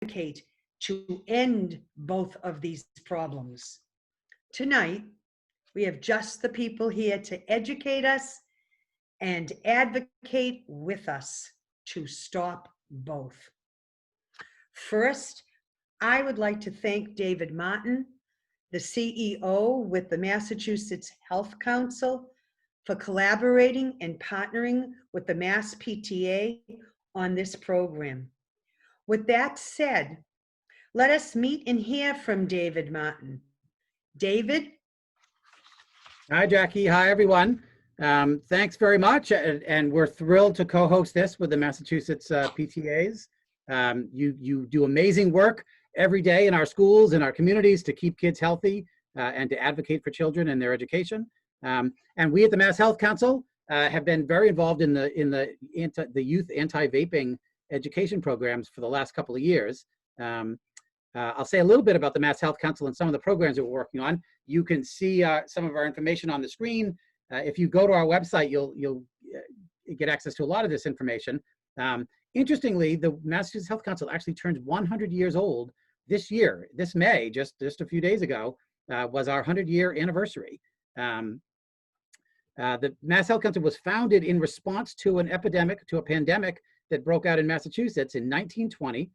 advocate to end both of these problems. Tonight, we have just the people here to educate us and advocate with us to stop both. First, I would like to thank David Martin, the CEO with the Massachusetts Health Council, for collaborating and partnering with the Mass PTA on this program. With that said, let us meet and hear from David Martin. David? Hi, Jackie. Hi, everyone. Thanks very much. And we're thrilled to co-host this with the Massachusetts PTAs. You do amazing work every day in our schools and our communities to keep kids healthy and to advocate for children and their education. And we at the Mass Health Council have been very involved in the youth anti-vaping education programs for the last couple of years. I'll say a little bit about the Mass Health Council and some of the programs that we're working on. You can see some of our information on the screen. If you go to our website, you'll get access to a lot of this information. Interestingly, the Massachusetts Health Council actually turns 100 years old this year. This May, just a few days ago, was our 100-year anniversary. The Mass Health Council was founded in response to a pandemic that broke out in Massachusetts in 1920.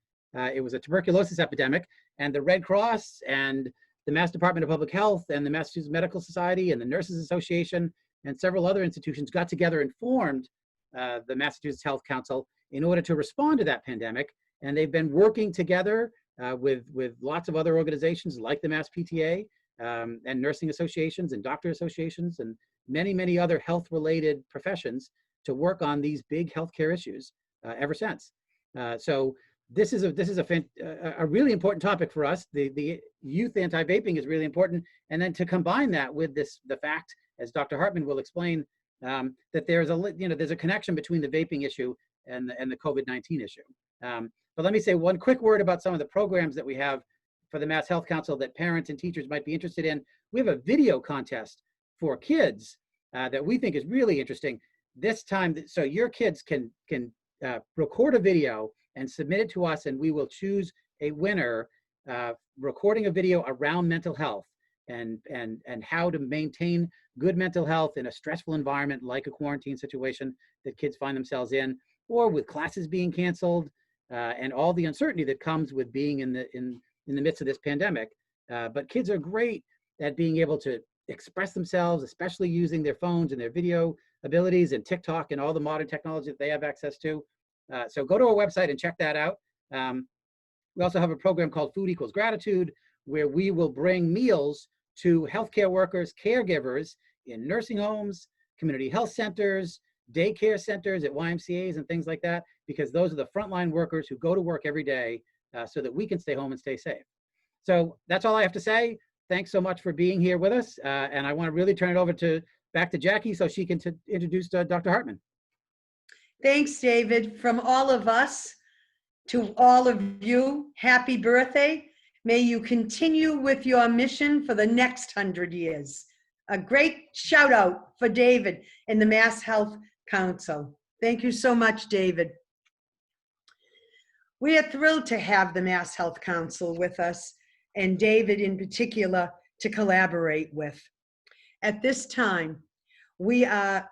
It was a tuberculosis epidemic, and the Red Cross and the Mass Department of Public Health and the Massachusetts Medical Society and the Nurses Association and several other institutions got together and formed the Massachusetts Health Council in order to respond to that pandemic. And they've been working together with lots of other organizations like the Mass PTA and nursing associations and doctor associations and many, many other health-related professions to work on these big healthcare issues ever since. So this is a really important topic for us. The youth anti-vaping is really important, and then to combine that with the fact, as Dr. Hartman will explain, that there's a connection between the vaping issue and the COVID-19 issue. But let me say one quick word about some of the programs that we have for the Mass Health Council that parents and teachers might be interested in. We have a video contest for kids that we think is really interesting. This time, so your kids can record a video and submit it to us, and we will choose a winner recording a video around mental health and how to maintain good mental health in a stressful environment like a quarantine situation that kids find themselves in, or with classes being canceled and all the uncertainty that comes with being in the midst of this pandemic. But kids are great at being able to express themselves, especially using their phones and their video abilities and TikTok and all the modern technology that they have access to. So go to our website and check that out. We also have a program called Food Equals Gratitude, where we will bring meals to healthcare workers, caregivers in nursing homes, community health centers, daycare centers at YMCAs and things like that, because those are the frontline workers who go to work every day so that we can stay home and stay safe. So that's all I have to say. Thanks so much for being here with us. And I want to really turn it over back to Jackie so she can introduce Dr. Hartman. Thanks, David. From all of us to all of you, happy birthday. May you continue with your mission for the next 100 years. A great shout out for David and the Mass Health Council. Thank you so much, David. We are thrilled to have the Mass Health Council with us, and David in particular to collaborate with. At this time, we are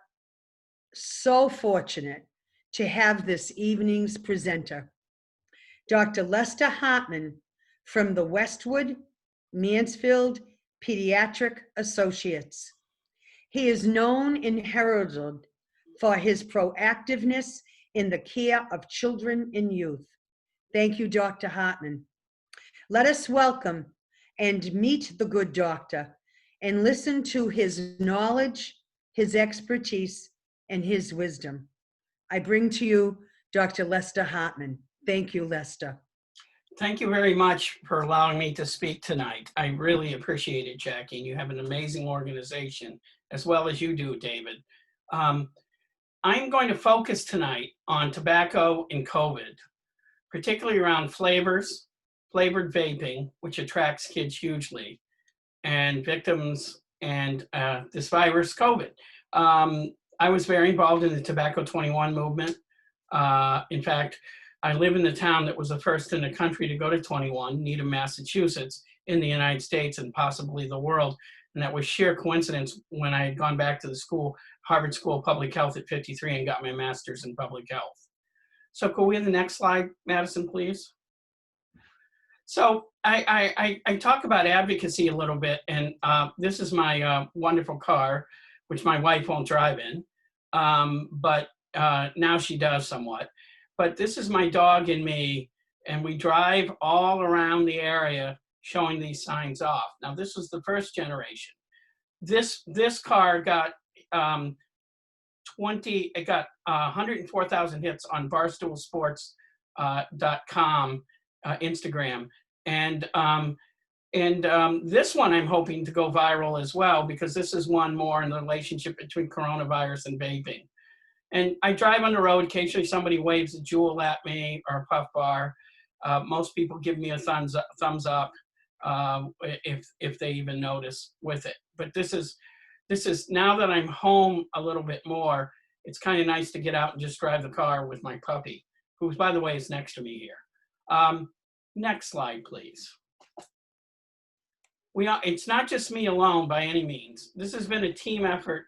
so fortunate to have this evening's presenter, Dr. Lester Hartman from the Westwood Mansfield Pediatric Associates. He is known and heralded for his proactiveness in the care of children and youth. Thank you, Dr. Hartman. Let us welcome and meet the good doctor and listen to his knowledge, his expertise, and his wisdom. I bring to you Dr. Lester Hartman. Thank you, Lester. Thank you very much for allowing me to speak tonight. I really appreciate it, Jackie. And you have an amazing organization, as well as you do, David. I'm going to focus tonight on tobacco and COVID, particularly around flavored vaping, which attracts kids hugely, and victims and this virus, COVID. I was very involved in the Tobacco 21 movement. In fact, I live in the town that was the first in the country to go to 21, Needham, Massachusetts, in the United States and possibly the world. And that was sheer coincidence when I had gone back to the school, Harvard School of Public Health at 53 and got my master's in public health. So could we have the next slide, Madison, please? So I talk about advocacy a little bit, and this is my wonderful car, which my wife won't drive in, but now she does somewhat. But this is my dog and me, and we drive all around the area showing these signs off. Now, this was the first generation. This car got 104,000 hits on barstoolsports.com Instagram. And this one I'm hoping to go viral as well, because this is one more in the relationship between coronavirus and vaping. And I drive on the road, occasionally somebody waves a JUUL at me or a puff bar. Most people give me a thumbs up if they even notice with it. But this is now that I'm home a little bit more, it's kind of nice to get out and just drive the car with my puppy, who, by the way, is next to me here. Next slide, please. It's not just me alone by any means. This has been a team effort.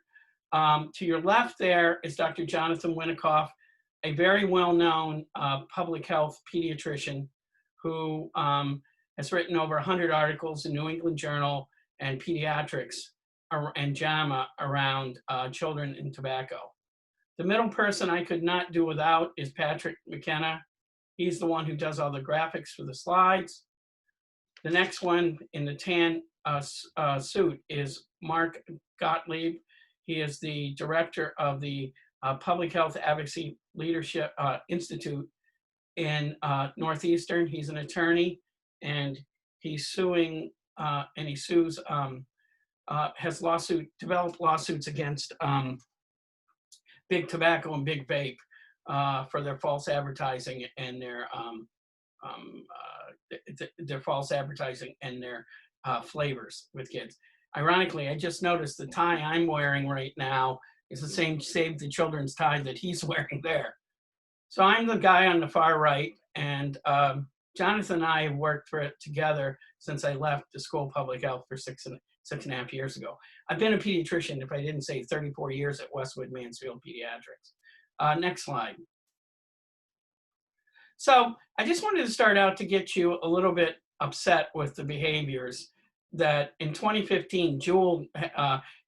To your left there is Dr. Jonathan Winikoff, a very well-known public health pediatrician who has written over 100 articles in New England Journal and Pediatrics and JAMA around children and tobacco. The middle person I could not do without is Patrick McKenna. He's the one who does all the graphics for the slides. The next one in the tan suit is Mark Gottlieb. He is the director of the Public Health Advocacy Leadership Institute in Northeastern. He's an attorney, and he's suing, and he sues, has developed lawsuits against Big Tobacco and Big Vape for their false advertising and their false advertising and their flavors with kids. Ironically, I just noticed the tie I'm wearing right now is the same Save the Children's tie that he's wearing there. So I'm the guy on the far right, and Jonathan and I have worked for it together since I left the School of Public Health for six and a half years ago. I've been a pediatrician, if I didn't say 34 years at Westwood Mansfield Pediatrics. Next slide. So I just wanted to start out to get you a little bit upset with the behaviors that in 2015, JUUL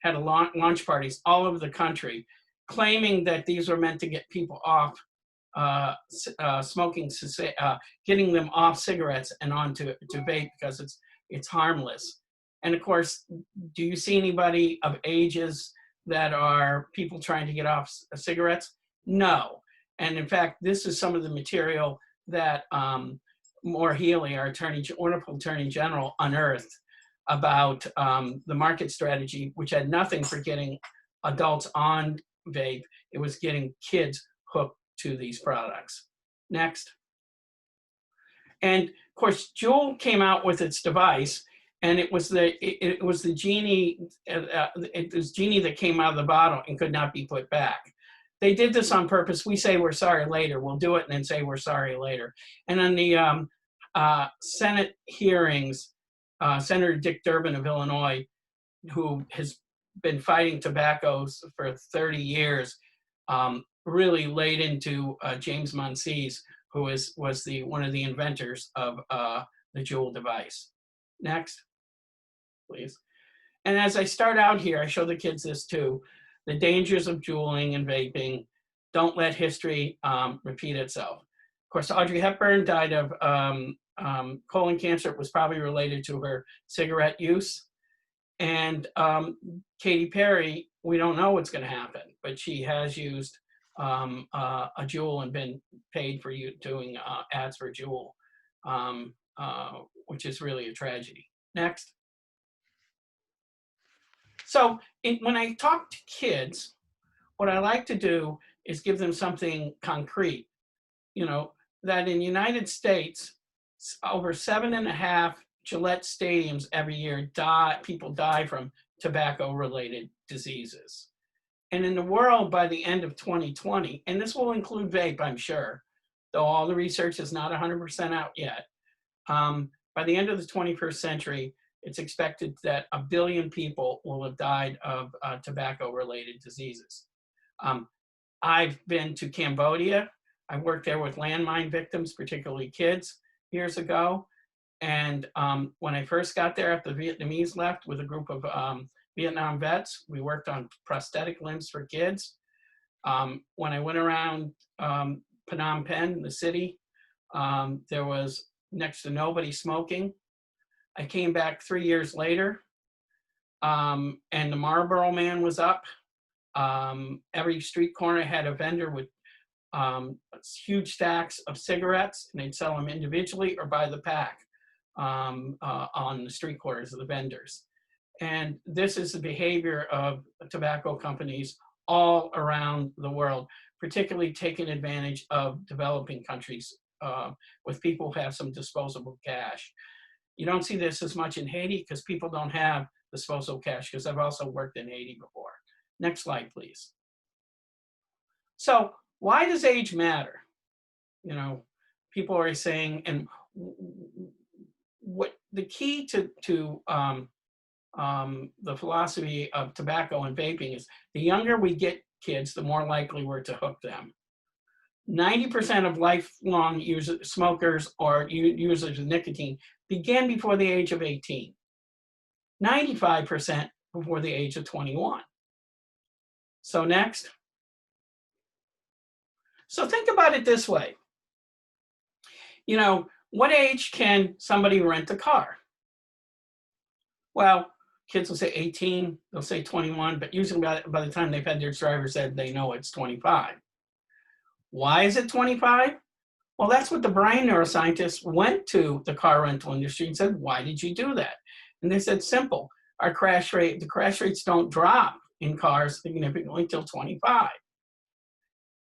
had launch parties all over the country, claiming that these were meant to get people off smoking, getting them off cigarettes and onto vape because it's harmless. And of course, do you see anybody of ages that are people trying to get off cigarettes? No. And in fact, this is some of the material that Maura Healey, our wonderful Attorney General, unearthed about the market strategy, which had nothing for getting adults on vape. It was getting kids hooked to these products. Next. And of course, JUUL came out with its device, and it was the genie. It was genie that came out of the bottle and could not be put back. They did this on purpose. We say we're sorry later. We'll do it and then say we're sorry later. And on the Senate hearings, Senator Dick Durbin of Illinois, who has been fighting tobacco for 30 years, really laid into James Monsees, who was one of the inventors of the JUUL device. Next, please. And as I start out here, I show the kids this too. The dangers of JUULing and vaping. Don't let history repeat itself. Of course, Audrey Hepburn died of colon cancer. It was probably related to her cigarette use. And Katy Perry, we don't know what's going to happen, but she has used a JUUL and been paid for doing ads for JUUL, which is really a tragedy. Next. So when I talk to kids, what I like to do is give them something concrete. You know, that in the United States, over 7.5 Gillette stadiums every year people die from tobacco-related diseases. And in the world, by the end of 2020, and this will include vape, I'm sure, though all the research is not 100% out yet. By the end of the 21st century, it's expected that 1 billion people will have died of tobacco-related diseases. I've been to Cambodia. I worked there with landmine victims, particularly kids, years ago. And when I first got there after the Vietnamese left with a group of Vietnam vets, we worked on prosthetic limbs for kids. When I went around Phnom Penh, the city, there was next to nobody smoking. I came back 3 years later, and the Marlboro Man was up. Every street corner had a vendor with huge stacks of cigarettes, and they'd sell them individually or by the pack on the street corners of the vendors. And this is the behavior of tobacco companies all around the world, particularly taking advantage of developing countries with people who have some disposable cash. You don't see this as much in Haiti because people don't have disposable cash, because I've also worked in Haiti before. Next slide, please. So why does age matter? You know, people are saying, and what the key to the philosophy of tobacco and vaping is, the younger we get kids, the more likely we're to hook them. 90% of lifelong smokers or users of nicotine begin before the age of 18. 95% before the age of 21. So next. So think about it this way. You know, what age can somebody rent a car? Well, kids will say 18, they'll say 21, but usually by the time they've had their driver's ed, they know it's 25. Why is it 25? Well, that's what the brain neuroscientists went to the car rental industry and said, why did you do that? And they said, simple, the crash rates don't drop in cars significantly until 25.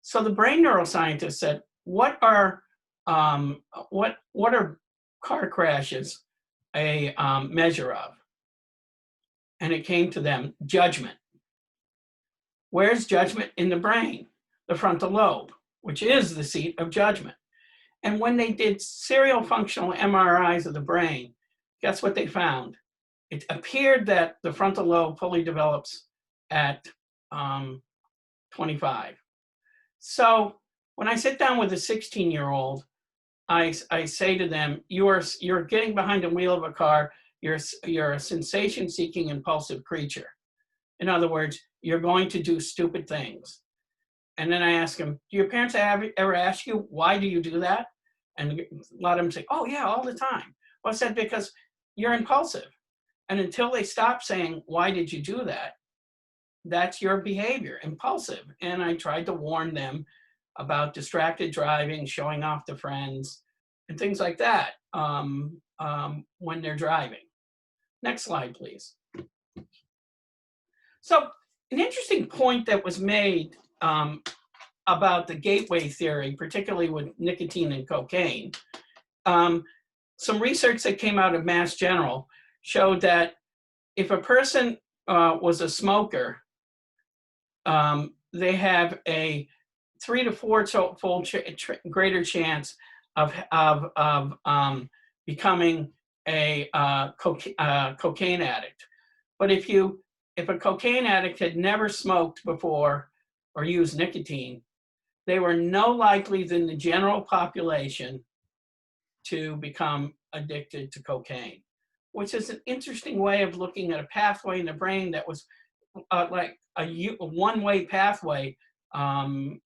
So the brain neuroscientists said, what are car crashes a measure of? And it came to them, judgment. Where's judgment in the brain? The frontal lobe, which is the seat of judgment. And when they did serial functional MRIs of the brain, guess what they found? It appeared that the frontal lobe fully develops at 25. So when I sit down with a 16-year-old, I say to them, you're getting behind the wheel of a car, you're a sensation-seeking, impulsive creature. In other words, you're going to do stupid things. And then I ask them, do your parents ever ask you, why do you do that? And a lot of them say, oh yeah, all the time. Well, I said, because you're impulsive. And until they stop saying, why did you do that? That's your behavior, impulsive. And I tried to warn them about distracted driving, showing off to friends, and things like that when they're driving. Next slide, please. So an interesting point that was made about the gateway theory, particularly with nicotine and cocaine, some research that came out of Mass General showed that if a person was a smoker, they have a 3 to 4-fold greater chance of becoming a cocaine addict. But if a cocaine addict had never smoked before or used nicotine, they were no likely than the general population to become addicted to cocaine, which is an interesting way of looking at a pathway in the brain that was like a one-way pathway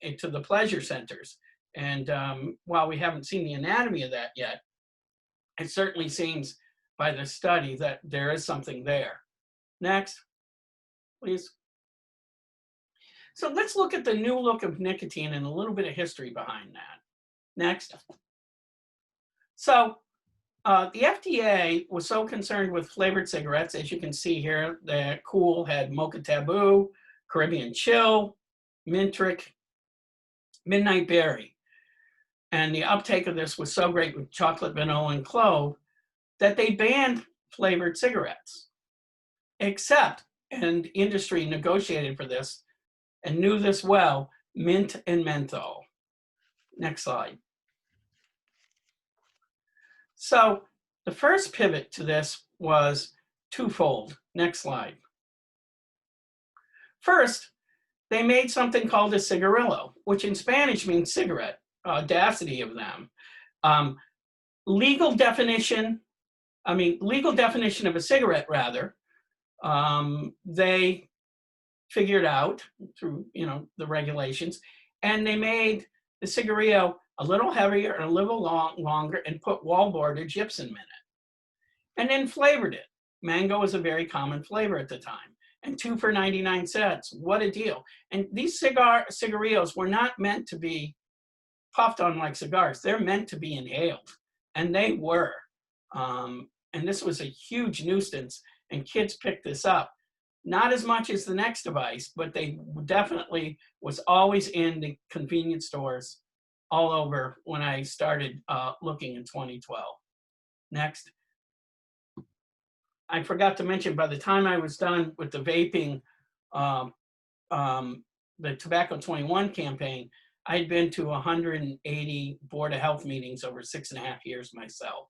into the pleasure centers. And while we haven't seen the anatomy of that yet, it certainly seems by the study that there is something there. Next, please. So let's look at the new look of nicotine and a little bit of history behind that. Next. So the FDA was so concerned with flavored cigarettes, as you can see here, the Cool had Mocha Taboo, Caribbean Chill, Mintrick, Midnight Berry. And the uptake of this was so great with chocolate, vanilla, and clove that they banned flavored cigarettes. Except, and industry negotiated for this and knew this well, mint and menthol. Next slide. So the first pivot to this was twofold. Next slide. First, they made something called a cigarillo, which in Spanish means cigarette, audacity of them. Legal definition of a cigarette, rather, they figured out through, the regulations, and they made the cigarillo a little heavier and a little longer and put wallboard or gypsum in it. And then flavored it. Mango was a very common flavor at the time. And 2 for 99 cents. What a deal. And these cigarillos were not meant to be puffed on like cigars. They're meant to be inhaled. And they were. And this was a huge nuisance. And kids picked this up. Not as much as the next device, but they definitely was always in the convenience stores all over when I started looking in 2012. Next. I forgot to mention, by the time I was done with the vaping, the Tobacco 21 campaign, I had been to 180 Board of Health meetings over 6.5 years myself,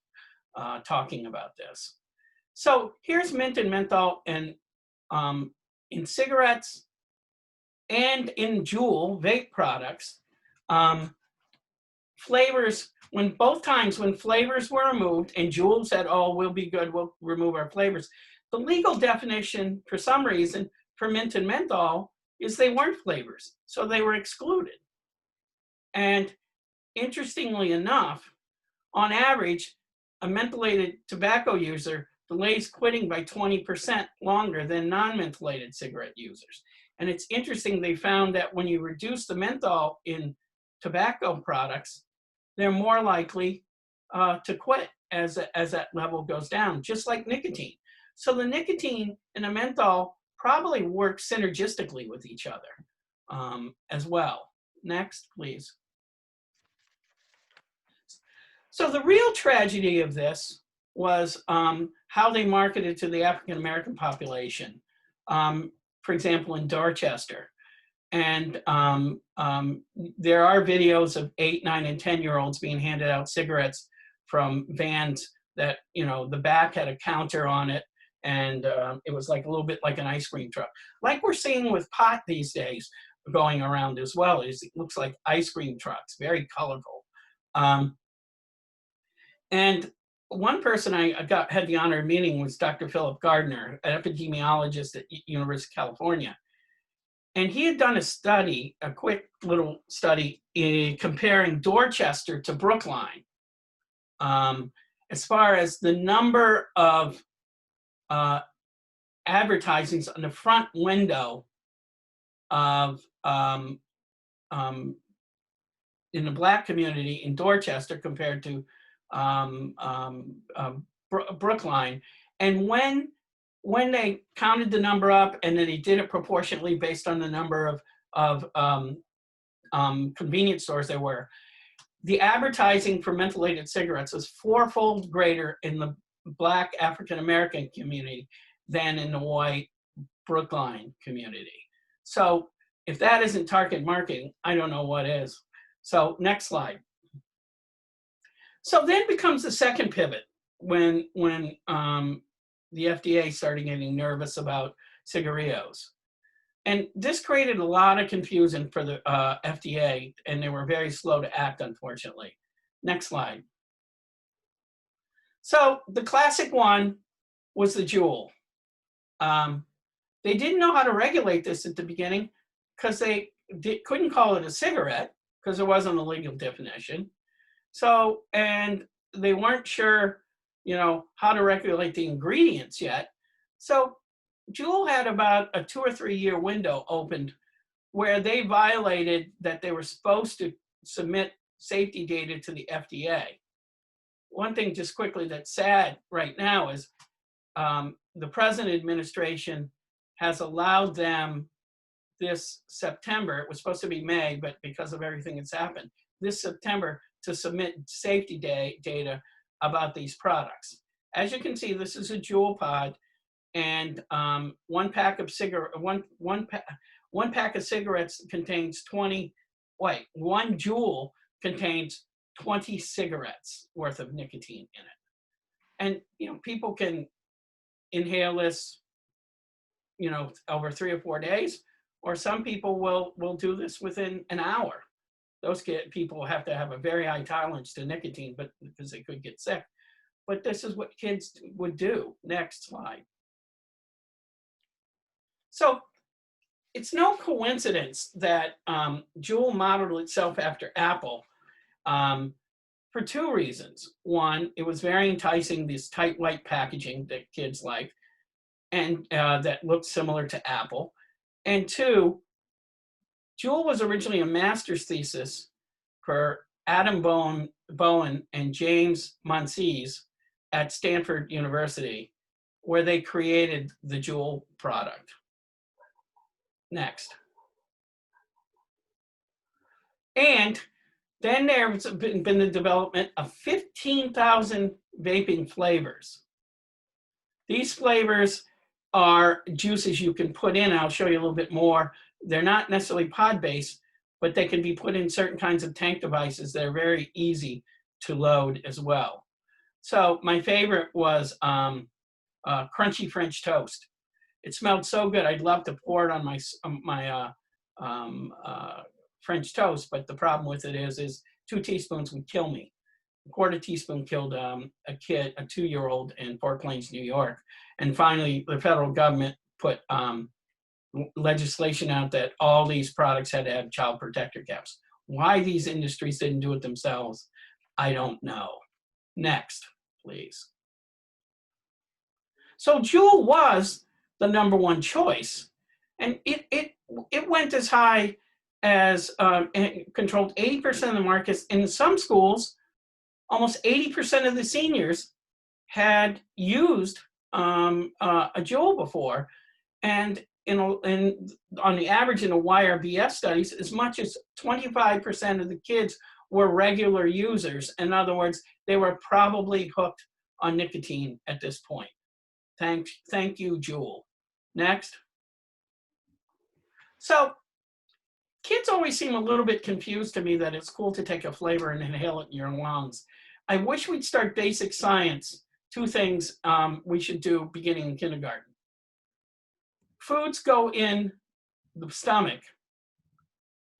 talking about this. So here's mint and menthol, and in cigarettes and in JUUL vape products, flavors, both times when flavors were removed and JUUL said, oh, we'll be good, we'll remove our flavors. The legal definition, for some reason, for mint and menthol is they weren't flavors, so they were excluded. And interestingly enough, on average, a mentholated tobacco user delays quitting by 20% longer than non-mentholated cigarette users. And it's interesting, they found that when you reduce the menthol in tobacco products, they're more likely to quit as that level goes down, just like nicotine. So the nicotine and the menthol probably work synergistically with each other as well. Next, please. So the real tragedy of this was how they marketed to the African-American population. For example, in Dorchester. And there are videos of 8, 9, and 10-year-olds being handed out cigarettes from vans that, the back had a counter on it, and it was like a little bit like an ice cream truck. Like we're seeing with pot these days going around as well. It looks like ice cream trucks, very colorful. And one person I had the honor of meeting was Dr. Philip Gardner, an epidemiologist at University of California. And he had done a study, a quick little study, comparing Dorchester to Brookline as far as the number of advertisings on the front window of in the Black community in Dorchester compared to Brookline. And when they counted the number up, and then they did it proportionately based on the number of convenience stores there were, the advertising for mentholated cigarettes was 4-fold greater in the Black African-American community than in the white Brookline community. So if that isn't target marketing, I don't know what is. So next slide. So then becomes the second pivot when the FDA started getting nervous about cigarillos. And this created a lot of confusion for the FDA, and they were very slow to act, unfortunately. Next slide. So the classic one was the JUUL. They didn't know how to regulate this at the beginning because they couldn't call it a cigarette because there wasn't a legal definition. So, and they weren't sure, how to regulate the ingredients yet. So JUUL had about a 2 or 3 year window opened where they violated that they were supposed to submit safety data to the FDA. One thing just quickly that's sad right now is the present administration has allowed them this September, it was supposed to be May, but because of everything that's happened, this September to submit safety data about these products. As you can see, this is a JUUL pod, and one pack of cigarettes contains 20. One JUUL contains 20 cigarettes worth of nicotine in it. And, people can inhale this, over 3 or 4 days, or some people will do this within an hour. Those people have to have a very high tolerance to nicotine, but because they could get sick. But this is what kids would do. Next slide. So it's no coincidence that JUUL modeled itself after Apple for 2 reasons. One, it was very enticing, this tight white packaging that kids like, and that looked similar to Apple. And 2, JUUL was originally a master's thesis for Adam Bowen and James Monsees at Stanford University, where they created the JUUL product. Next. And then there's been the development of 15,000 vaping flavors. These flavors are juices you can put in. I'll show you a little bit more. They're not necessarily pod-based, but they can be put in certain kinds of tank devices that are very easy to load as well. So my favorite was crunchy French toast. It smelled so good. I'd love to pour it on my French toast, but the problem with it is 2 teaspoons would kill me. A 1/4 teaspoon killed a kid, a 2-year-old in Port Plains, New York. And finally, the federal government put legislation out that all these products had to have child protector caps. Why these industries didn't do it themselves, I don't know. Next, please. So JUUL was the #1 choice, and it went as high as controlled 80% of the markets. In some schools, almost 80% of the seniors had used a JUUL before, and on the average in the YRBS studies, as much as 25% of the kids were regular users. In other words, they were probably hooked on nicotine at this point. Thank you, JUUL. Next. So kids always seem a little bit confused to me that it's cool to take a flavor and inhale it in your lungs. I wish we'd start basic science. 2 things we should do beginning in kindergarten. Foods go in the stomach,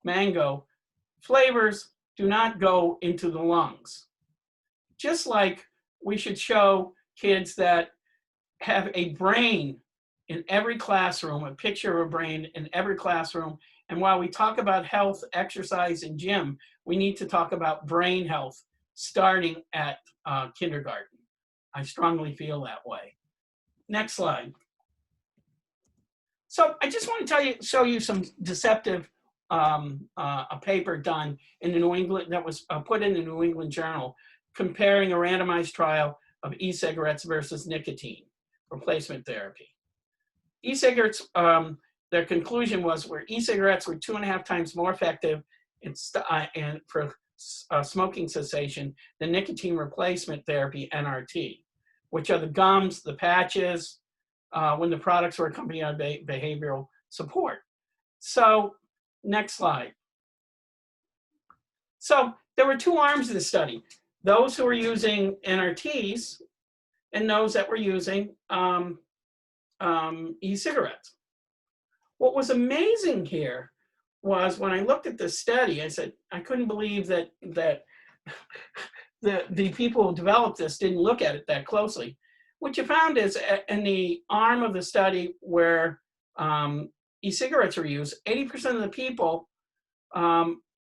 mango. Flavors do not go into the lungs. Just like we should show kids that have a brain in every classroom, a picture of a brain in every classroom. And while we talk about health, exercise, and gym, we need to talk about brain health starting at kindergarten. I strongly feel that way. Next slide. So I just want to show you some deceptive, a paper done in the New England, that was put in the New England Journal, comparing a randomized trial of e-cigarettes versus nicotine replacement therapy. E-cigarettes, their conclusion was where e-cigarettes were 2.5 times more effective for smoking cessation than nicotine replacement therapy, NRT, which are the gums, the patches, when the products were accompanied by behavioral support. So next slide. So there were 2 arms of the study. Those who were using NRTs and those that were using e-cigarettes. What was amazing here was when I looked at this study, I said, I couldn't believe that the people who developed this didn't look at it that closely. What you found is in the arm of the study where e-cigarettes were used, 80% of the people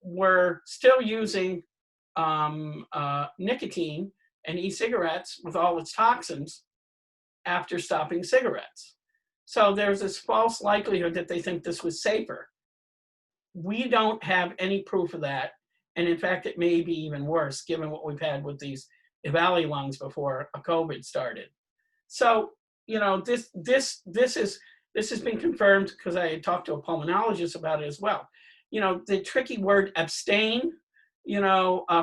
were still using nicotine and e-cigarettes with all its toxins after stopping cigarettes. So there's this false likelihood that they think this was safer. We don't have any proof of that. And in fact, it may be even worse given what we've had with these EVALI lungs before COVID started. So, this has been confirmed because I had talked to a pulmonologist about it as well. The tricky word abstain,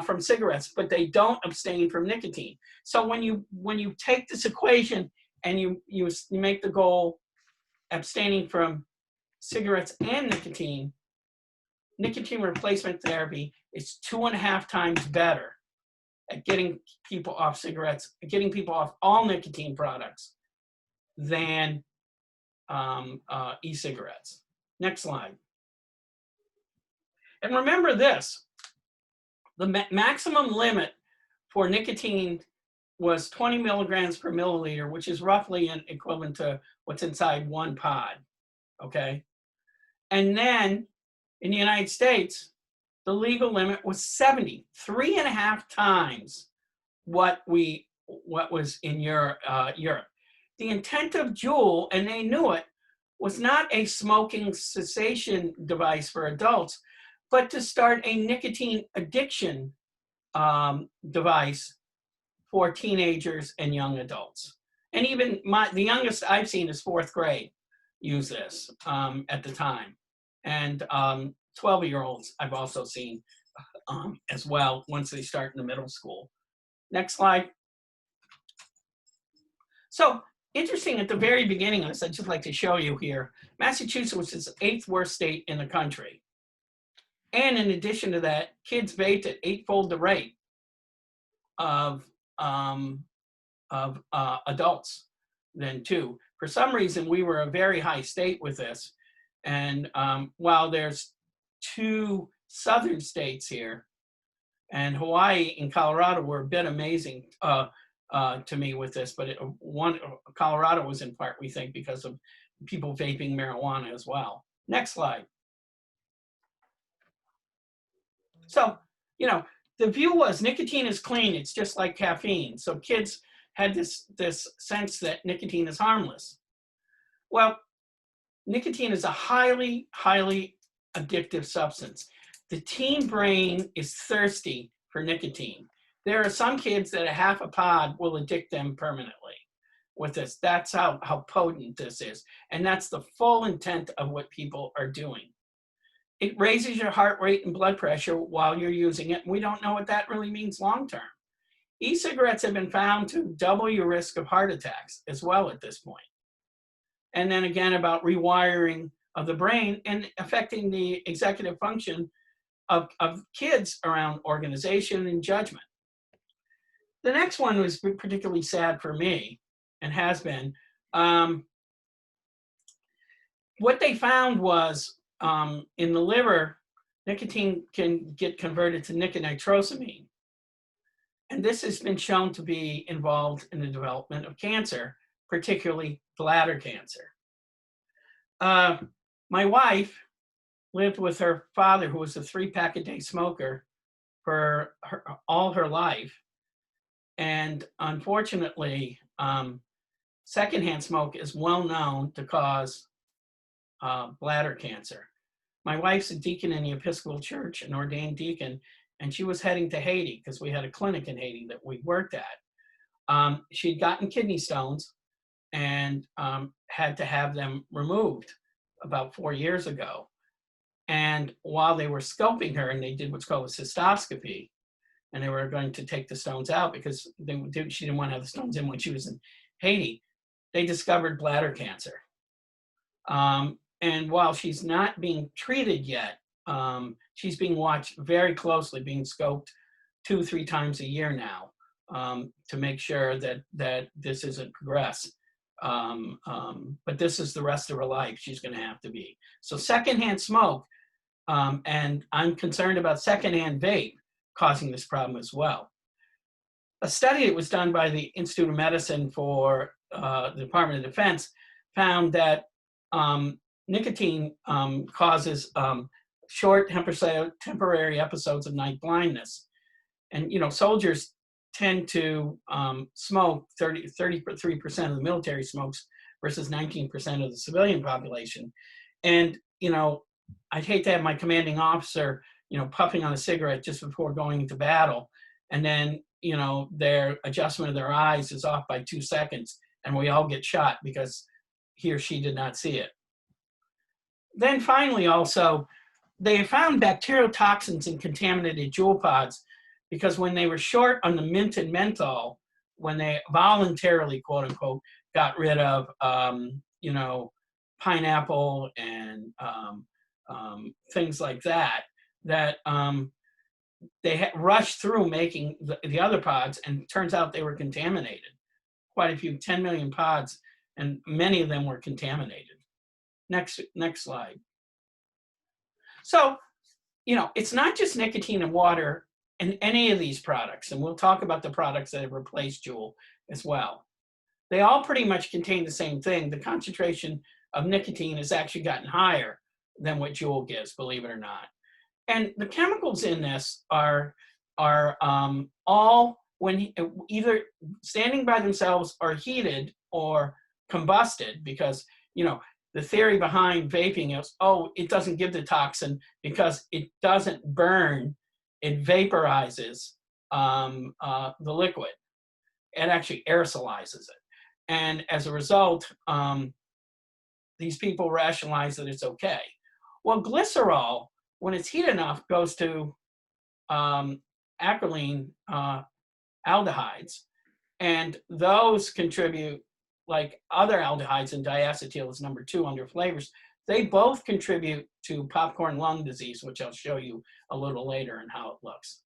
from cigarettes, but they don't abstain from nicotine. So when you take this equation and you make the goal abstaining from cigarettes and nicotine replacement therapy is 2.5 times better at getting people off cigarettes, getting people off all nicotine products than e-cigarettes. Next slide. And remember this, the maximum limit for nicotine was 20 milligrams per milliliter, which is roughly equivalent to what's inside one pod, okay? And then in the United States, the legal limit was 70, 3.5 times what was in Europe. The intent of JUUL, and they knew it, was not a smoking cessation device for adults, but to start a nicotine addiction device for teenagers and young adults. And even the youngest I've seen is 4th grade use this at the time. And 12-year-olds I've also seen as well once they start in the middle school. Next slide. So interesting, at the very beginning of this, I'd just like to show you here, Massachusetts was the 8th worst state in the country. And in addition to that, kids vaped at 8-fold the rate of adults than too. For some reason, we were a very high state with this. And while there's 2 southern states here, and Hawaii and Colorado were a bit amazing to me with this, but Colorado was in part, we think, because of people vaping marijuana as well. Next slide. So, you know, the view was nicotine is clean, it's just like caffeine. So kids had this sense that nicotine is harmless. Well, nicotine is a highly, highly addictive substance. The teen brain is thirsty for nicotine. There are some kids that a half a pod will addict them permanently with this. That's how potent this is. And that's the full intent of what people are doing. It raises your heart rate and blood pressure while you're using it. And we don't know what that really means long-term. E-cigarettes have been found to double your risk of heart attacks as well at this point. And then again, about rewiring of the brain and affecting the executive function of kids around organization and judgment. The next one was particularly sad for me and has been. What they found was in the liver, nicotine can get converted to niconitrosamine. And this has been shown to be involved in the development of cancer, particularly bladder cancer. My wife lived with her father, who was a 3-pack-a-day smoker for all her life. And unfortunately, secondhand smoke is well known to cause bladder cancer. My wife's a deacon in the Episcopal Church, an ordained deacon, and she was heading to Haiti because we had a clinic in Haiti that we worked at. She'd gotten kidney stones and had to have them removed about 4 years ago. And while they were scoping her, and they did what's called a cystoscopy, and they were going to take the stones out because she didn't want to have the stones in when she was in Haiti, they discovered bladder cancer. And while she's not being treated yet, she's being watched very closely, being scoped 2-3 times a year now to make sure that this isn't progressed. But this is the rest of her life she's going to have to be. So secondhand smoke, and I'm concerned about secondhand vape causing this problem as well. A study that was done by the Institute of Medicine for the Department of Defense found that nicotine causes short temporary episodes of night blindness. And, you know, soldiers tend to smoke 33% of the military smokes versus 19% of the civilian population. And, you know, I'd hate to have my commanding officer, you know, puffing on a cigarette just before going into battle. And then, you know, their adjustment of their eyes is off by 2 seconds and we all get shot because he or she did not see it. Then finally, also, they found bacterial toxins in contaminated JUUL pods because when they were short on the mint and menthol, when they voluntarily, quote unquote, got rid of, you know, pineapple and things like that, they rushed through making the other pods, and it turns out they were contaminated. Quite a few, 10 million pods, and many of them were contaminated. Next slide. So, you know, it's not just nicotine and water in any of these products, and we'll talk about the products that have replaced JUUL as well. They all pretty much contain the same thing. The concentration of nicotine has actually gotten higher than what JUUL gives, believe it or not. And the chemicals in this are all, when either standing by themselves or heated or combusted, because, you know, the theory behind vaping is, oh, it doesn't give the toxin because it doesn't burn, it vaporizes the liquid. It actually aerosolizes it. And as a result, these people rationalize that it's okay. Well, glycerol, when it's heated enough, goes to acrolein aldehydes, and those contribute, like other aldehydes, and diacetyl is number 2 under flavors. They both contribute to popcorn lung disease, which I'll show you a little later and how it looks.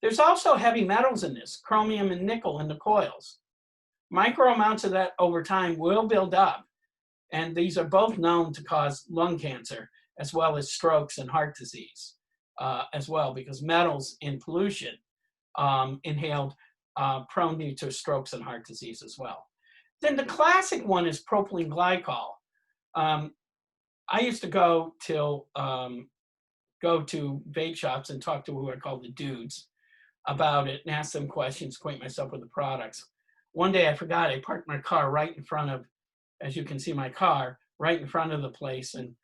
There's also heavy metals in this, chromium and nickel in the coils. Micro amounts of that over time will build up, and these are both known to cause lung cancer, as well as strokes and heart disease as well, because metals in pollution inhaled prone you to strokes and heart disease as well. Then the classic one is propylene glycol. I used to go to vape shops and talk to who I call the dudes about it and ask them questions, acquaint myself with the products. One day I forgot, I parked my car right in front of, as you can see my car, right in front of the place, and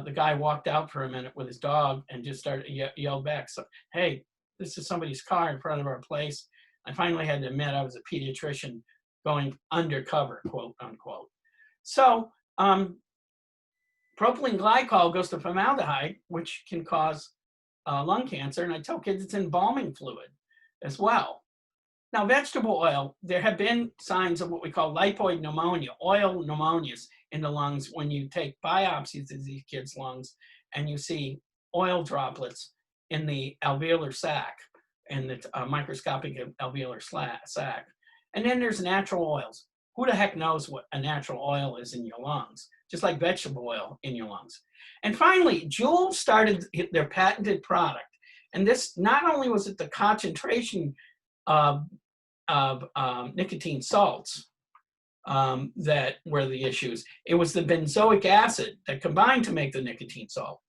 the guy walked out for a minute with his dog and just started yelled back, so, hey, this is somebody's car in front of our place. I finally had to admit I was a pediatrician going undercover, quote unquote. So propylene glycol goes to formaldehyde, which can cause lung cancer. And I tell kids it's embalming fluid as well. Now, vegetable oil, there have been signs of what we call lipoid pneumonia, oil pneumonias in the lungs when you take biopsies of these kids' lungs and you see oil droplets in the alveolar sac and the microscopic alveolar sac. And then there's natural oils. Who the heck knows what a natural oil is in your lungs? Just like vegetable oil in your lungs. And finally, JUUL started their patented product. And this, not only was it the concentration of nicotine salts that were the issues, it was the benzoic acid that combined to make the nicotine salt.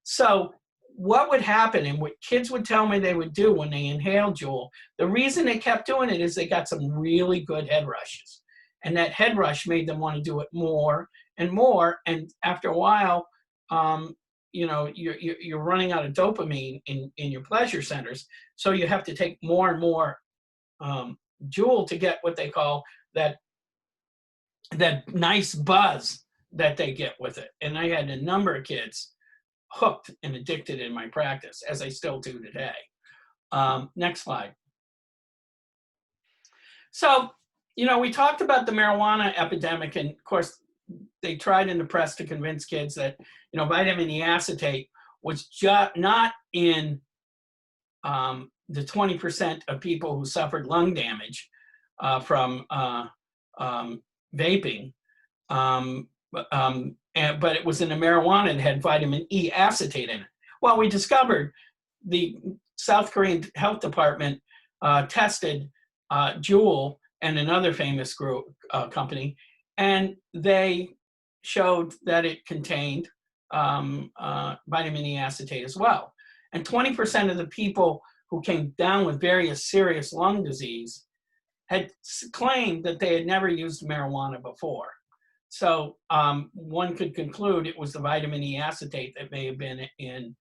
So what would happen, and what kids would tell me they would do when they inhaled JUUL, the reason they kept doing it is they got some really good head rushes. And that head rush made them want to do it more and more. And after a while, you know, you're running out of dopamine in your pleasure centers. So you have to take more and more JUUL to get what they call that nice buzz that they get with it. And I had a number of kids hooked and addicted in my practice, as I still do today. Next slide. So, you know, we talked about the marijuana epidemic, and of course, they tried in the press to convince kids that, you know, vitamin E acetate was just not in the 20% of people who suffered lung damage from vaping, but it was in the marijuana that had vitamin E acetate in it. Well, we discovered the South Korean Health Department tested JUUL and another famous group company, and they showed that it contained vitamin E acetate as well. And 20% of the people who came down with various serious lung disease had claimed that they had never used marijuana before. So one could conclude it was the vitamin E acetate that may have been in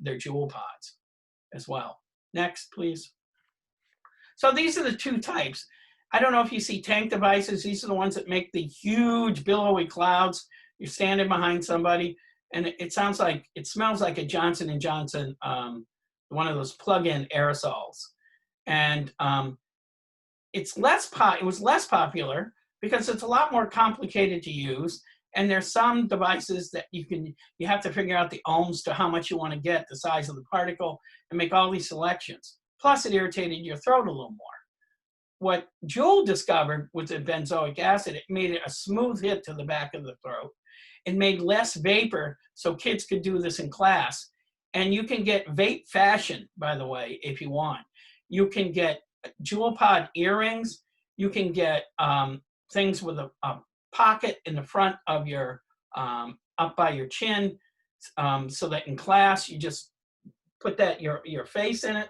their JUUL pods as well. Next, please. So these are the two types. I don't know if you see tank devices. These are the ones that make the huge billowy clouds. You're standing behind somebody, and it sounds like, it smells like a Johnson & Johnson, one of those plug-in aerosols. And it was less popular because it's a lot more complicated to use, And there's some devices that you have to figure out the ohms to how much you want to get, the size of the particle, and make all these selections. Plus, it irritated your throat a little more. What JUUL discovered with the benzoic acid, it made it a smooth hit to the back of the throat. It made less vapor, so kids could do this in class. And you can get vape fashion, by the way, if you want. You can get JUUL pod earrings. You can get things with a pocket in the front of your, up by your chin, so that in class you just put that your face in it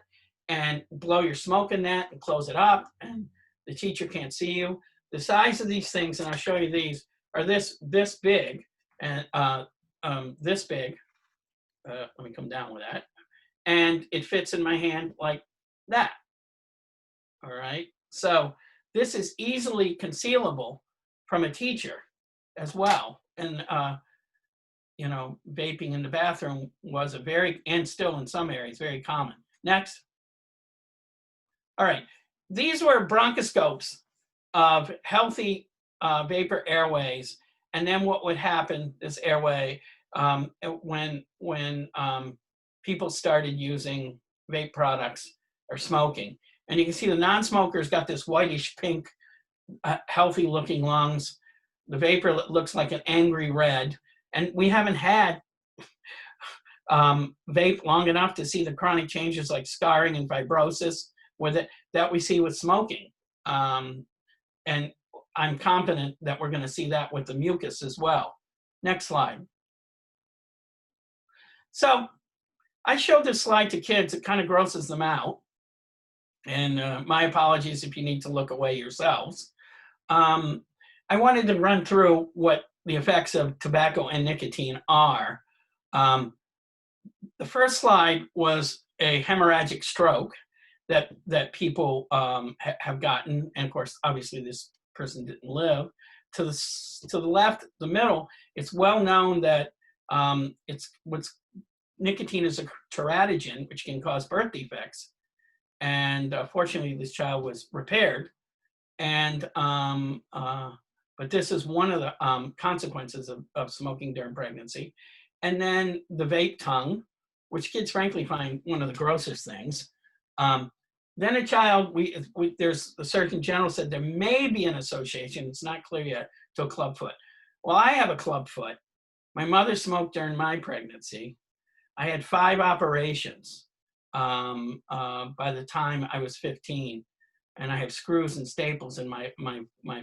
and blow your smoke in that and close it up, and the teacher can't see you. The size of these things, and I'll show you these, are this big and this big. Let me come down with that. And it fits in my hand like that. All right. So this is easily concealable from a teacher as well. And, you know, vaping in the bathroom was and still in some areas, very common. Next. All right. These were bronchoscopes of healthy vapor airways. And then what would happen, this airway, when people started using vape products or smoking. And you can see the non-smokers got this whitish pink, healthy looking lungs. The vapor looks like an angry red. And we haven't had vape long enough to see the chronic changes like scarring and fibrosis with it that we see with smoking. And I'm confident that we're going to see that with the mucus as well. Next slide. So I showed this slide to kids. It kind of grosses them out. And my apologies if you need to look away yourselves. I wanted to run through what the effects of tobacco and nicotine are. The first slide was a hemorrhagic stroke that people have gotten. And of course, obviously this person didn't live. To the left, the middle, it's well known that nicotine is a teratogen, which can cause birth defects. And fortunately, this child was repaired. And but this is one of the consequences of smoking during pregnancy. And then the vape tongue, which kids frankly find one of the grossest things. Then a child, there's the Surgeon General said there may be an association. It's not clear yet to a club foot. Well, I have a club foot. My mother smoked during my pregnancy. I had 5 operations by the time I was 15. And I have screws and staples in my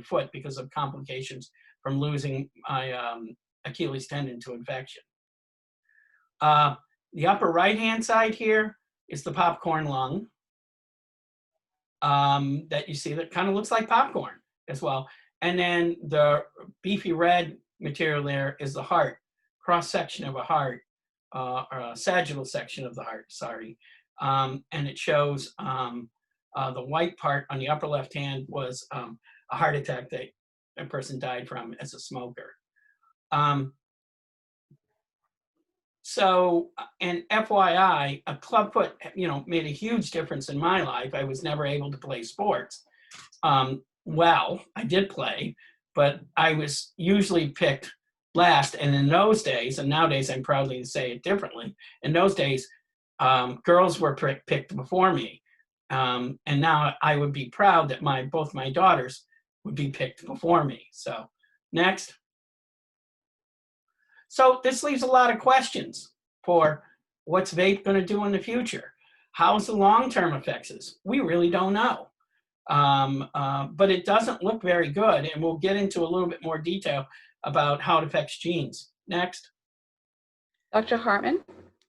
foot because of complications from losing my Achilles tendon to infection. The upper right-hand side here is the popcorn lung that you see that kind of looks like popcorn as well. And then the beefy red material there is the heart, cross-section of a heart, or a sagittal section of the heart, sorry. And it shows the white part on the upper left hand was a heart attack that a person died from as a smoker. So, and FYI, a club foot, made a huge difference in my life. I was never able to play sports. Well, I did play, but I was usually picked last. And in those days, and nowadays I'm proud to say it differently, in those days, girls were picked before me. And now I would be proud that both my daughters would be picked before me. So next. So this leaves a lot of questions for what's vape going to do in the future? How's the long-term effects? We really don't know. But it doesn't look very good. And we'll get into a little bit more detail about how it affects genes. Next. Dr. Hartman?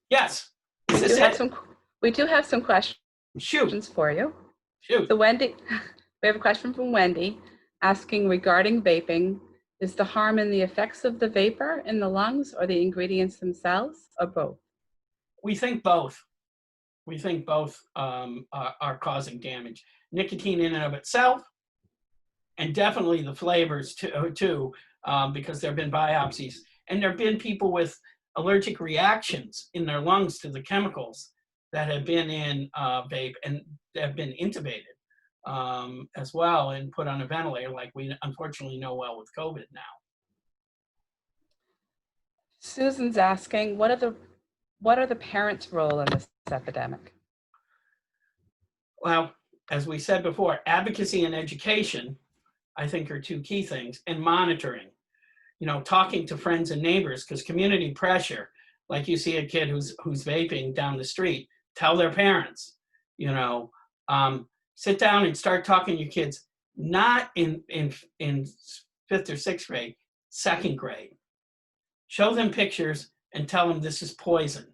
Yes. We do have some questions. Shoot. For you. Shoot. So Wendy, we have a question from Wendy asking regarding vaping. Is the harm in the effects of the vapor in the lungs or the ingredients themselves, or both? We think both. We think both are causing damage. Nicotine in and of itself, and definitely the flavors too, because there have been biopsies. And there have been people with allergic reactions in their lungs to the chemicals that have been in vape and have been intubated as well and put on a ventilator, like we unfortunately know well with COVID now. Susan's asking, what are the parents' role in this epidemic? Well, as we said before, advocacy and education, I think, are two key things, and monitoring. You know, talking to friends and neighbors, because community pressure, like you see a kid who's vaping down the street, tell their parents, you know, sit down and start talking to your kids, not in 5th or 6th grade, 2nd grade. Show them pictures and tell them this is poison.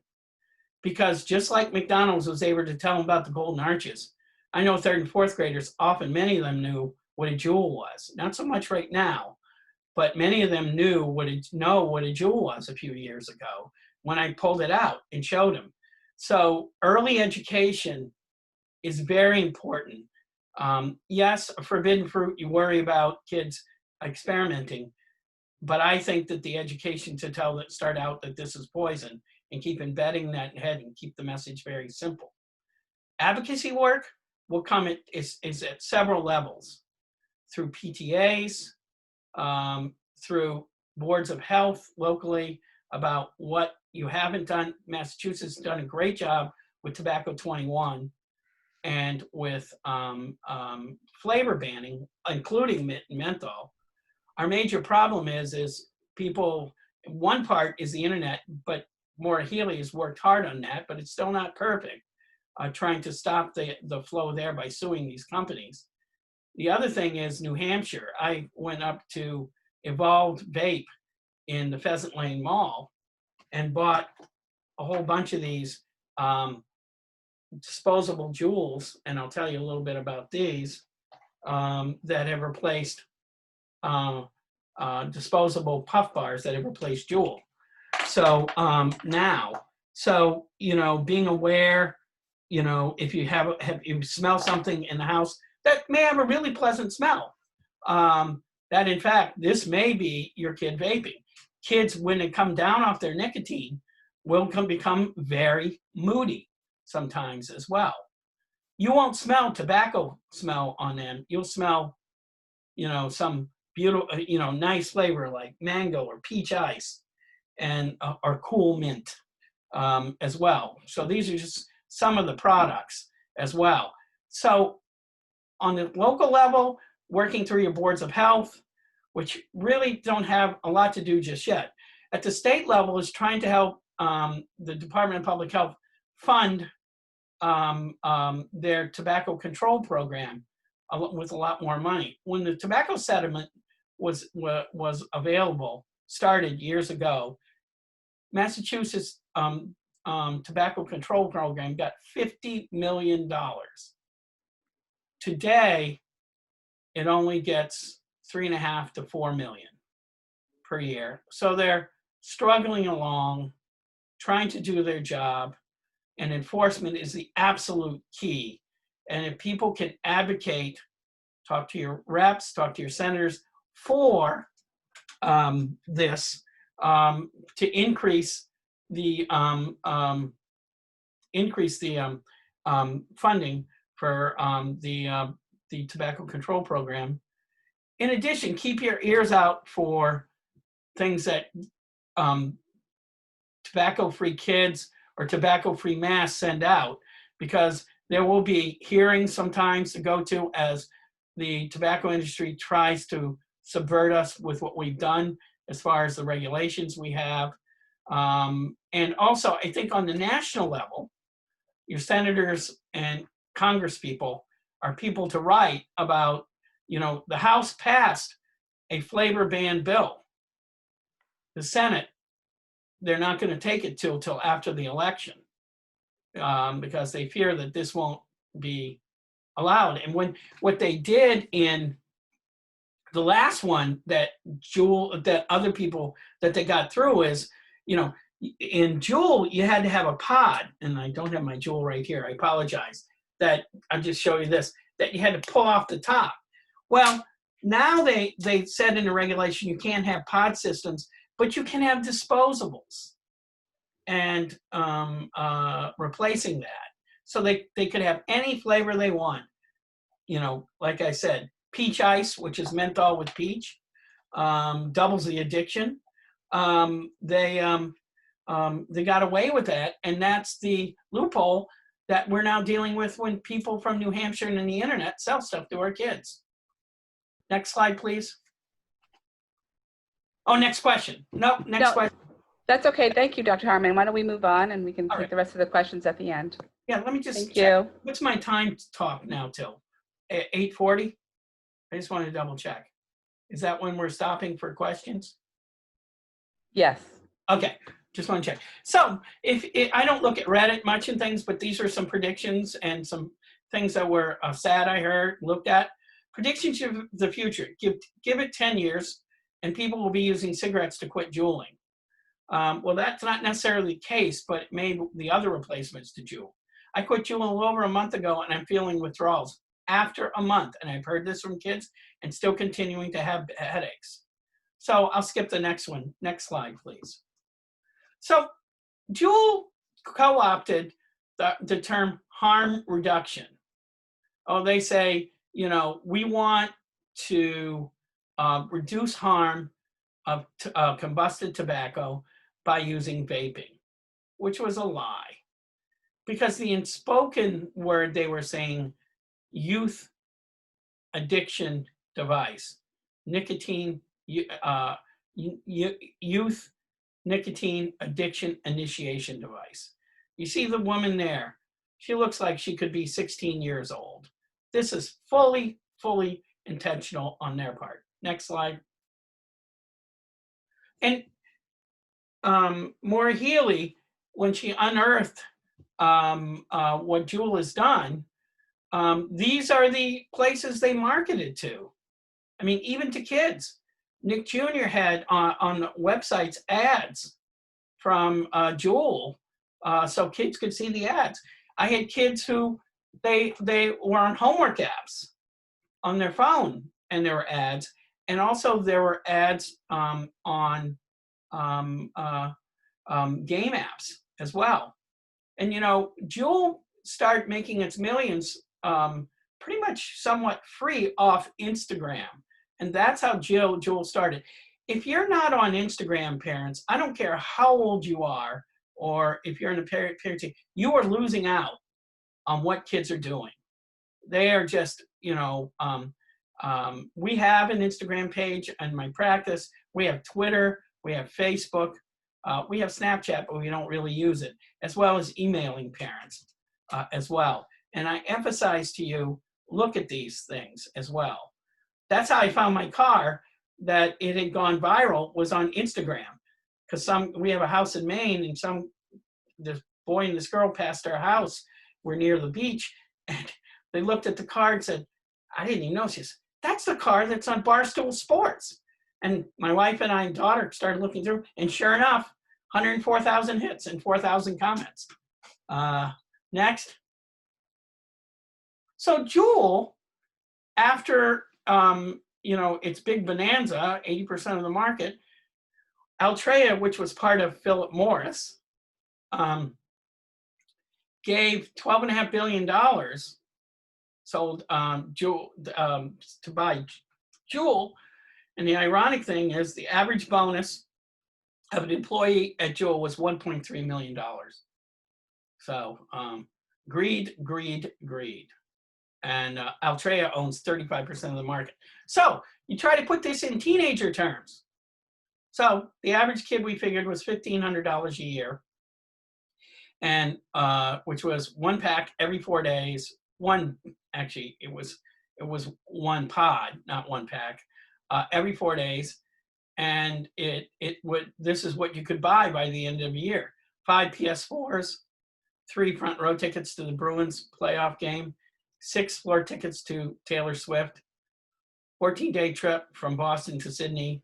Because just like McDonald's was able to tell them about the golden arches, I know 3rd and 4th graders, often many of them knew what a JUUL was. Not so much right now, but many of them knew what a JUUL was a few years ago when I pulled it out and showed them. So early education is very important. Yes, forbidden fruit, you worry about kids experimenting, but I think that the education to start out that this is poison and keep embedding that in head and keep the message very simple. Advocacy work will come is at several levels, through PTAs, through boards of health locally about what you haven't done. Massachusetts has done a great job with tobacco 21 and with flavor banning, including menthol. Our major problem is people, one part is the internet, but Maura Healey has worked hard on that, but it's still not perfect, trying to stop the flow there by suing these companies. The other thing is New Hampshire. I went up to Evolved Vape in the Pheasant Lane Mall and bought a whole bunch of these disposable JUULs, and I'll tell you a little bit about these, that have replaced disposable puff bars that have replaced JUUL. So you know, being aware, you know, if you you smell something in the house that may have a really pleasant smell, that in fact, this may be your kid vaping. Kids, when they come down off their nicotine, will become very moody sometimes as well. You won't smell tobacco smell on them. You'll smell, you know, some beautiful, you know, nice flavor like mango or peach ice and or cool mint as well. So these are just some of the products as well. So on the local level, working through your boards of health, which really don't have a lot to do just yet. At the state level is trying to help the Department of Public Health fund their tobacco control program with a lot more money. When the tobacco settlement was available, started years ago, Massachusetts tobacco control program got $50 million. Today, it only gets $3.5 to $4 million per year. So they're struggling along, trying to do their job, and enforcement is the absolute key. And if people can advocate, talk to your reps, talk to your senators for this, to increase the funding for the tobacco control program. In addition, keep your ears out for things that tobacco-free kids or tobacco-free mass send out, because there will be hearings sometimes to go to as the tobacco industry tries to subvert us with what we've done as far as the regulations we have. And also, I think on the national level, your senators and congresspeople are people to write about, you know, the House passed a flavor ban bill. The Senate, they're not going to take it till after the election because they fear that this won't be allowed. And what they did in the last one that other people that they got through is, you know, in JUUL, you had to have a pod, and I don't have my JUUL right here, I apologize, that I'll just show you this, that you had to pull off the top. Well, now they said in the regulation you can't have pod systems, but you can have disposables and replacing that. So they could have any flavor they want. You know, like I said, peach ice, which is menthol with peach, doubles the addiction. they got away with that, and that's the loophole that we're now dealing with when people from New Hampshire and the internet sell stuff to our kids. Next slide, please. Oh, next question. No, next question. That's okay. Thank you, Dr. Hartman. Why don't we move on and we can All take right. the rest of the questions at the end. Yeah, let me just Thank check. you. What's my time talk now till? 8:40? I just want to double check. Is that when we're stopping for questions? Yes. Okay, just want to check. So I don't look at Reddit much and things, but these are some predictions and some things that were sad I heard, looked at. Predictions of the future. Give it 10 years and people will be using cigarettes to quit JUULing. Well, that's not necessarily the case, but it made the other replacements to JUUL. I quit JUUL a little over a month ago and I'm feeling withdrawals after a month. And I've heard this from kids and still continuing to have headaches. So I'll skip the next one. Next slide, please. So JUUL co-opted the term harm reduction. Oh, they say, you know, we want to reduce harm of combusted tobacco by using vaping, which was a lie. Because the Unspoken word, they were saying youth addiction device, nicotine, youth nicotine addiction initiation device. You see the woman there, she looks like she could be 16 years old. This is fully intentional on their part. Next slide. And Maura Healey, when she unearthed what JUUL has done, these are the places they marketed to. I mean, even to kids. Nick Jr. had on websites ads from JUUL, so kids could see the ads. I had kids who they were on homework apps on their phone, and there were ads, and also there were ads on game apps as well. And you know, JUUL started making its millions pretty much somewhat free off Instagram. And that's how JUUL started. If you're not on Instagram, parents, I don't care how old you are, or if you're in a parenting, you are losing out on what kids are doing. They are just, you know, we have an Instagram page in my practice. We have Twitter, we have Facebook, we have Snapchat, but we don't really use it, as well as emailing parents as well. And I emphasize to you, look at these things as well. That's how I found my car, that it had gone viral, was on Instagram. Because we have a house in Maine, and this boy and this girl passed our house. We're near the beach, and they looked at the car and said, I didn't even know. She said, that's the car that's on Barstool Sports. And my wife and I and daughter started looking through, and sure enough, 104,000 hits and 4,000 comments. Next. So JUUL, after you know, its big bonanza, 80% of the market, Altria, which was part of Philip Morris, gave $12.5 billion, sold JUUL to buy JUUL. And the ironic thing is the average bonus of an employee at JUUL was $1.3 million. So greed, greed, greed. And Altria owns 35% of the market. So you try to put this in teenager terms. So the average kid, we figured, was $1,500 a year, and which was one pack every 4 days. Actually, it was one pod, not one pack, every 4 days. And this is what you could buy by the end of the year: 5 PS4s, 3 front row tickets to the Bruins playoff game, 6 floor tickets to Taylor Swift, 14-day trip from Boston to Sydney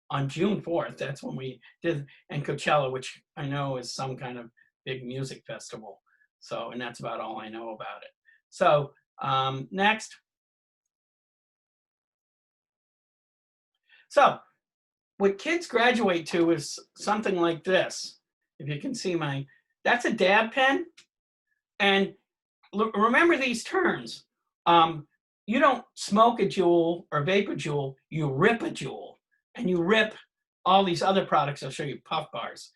on June 4th. That's when we did, and Coachella, which I know is some kind of big music festival. So, and that's about all I know about it. So next. So what kids graduate to is something like this. If you can see that's a dab pen. And remember these terms. You don't smoke a JUUL or vape a JUUL, you rip a JUUL. And you rip all these other products. I'll show you puff bars.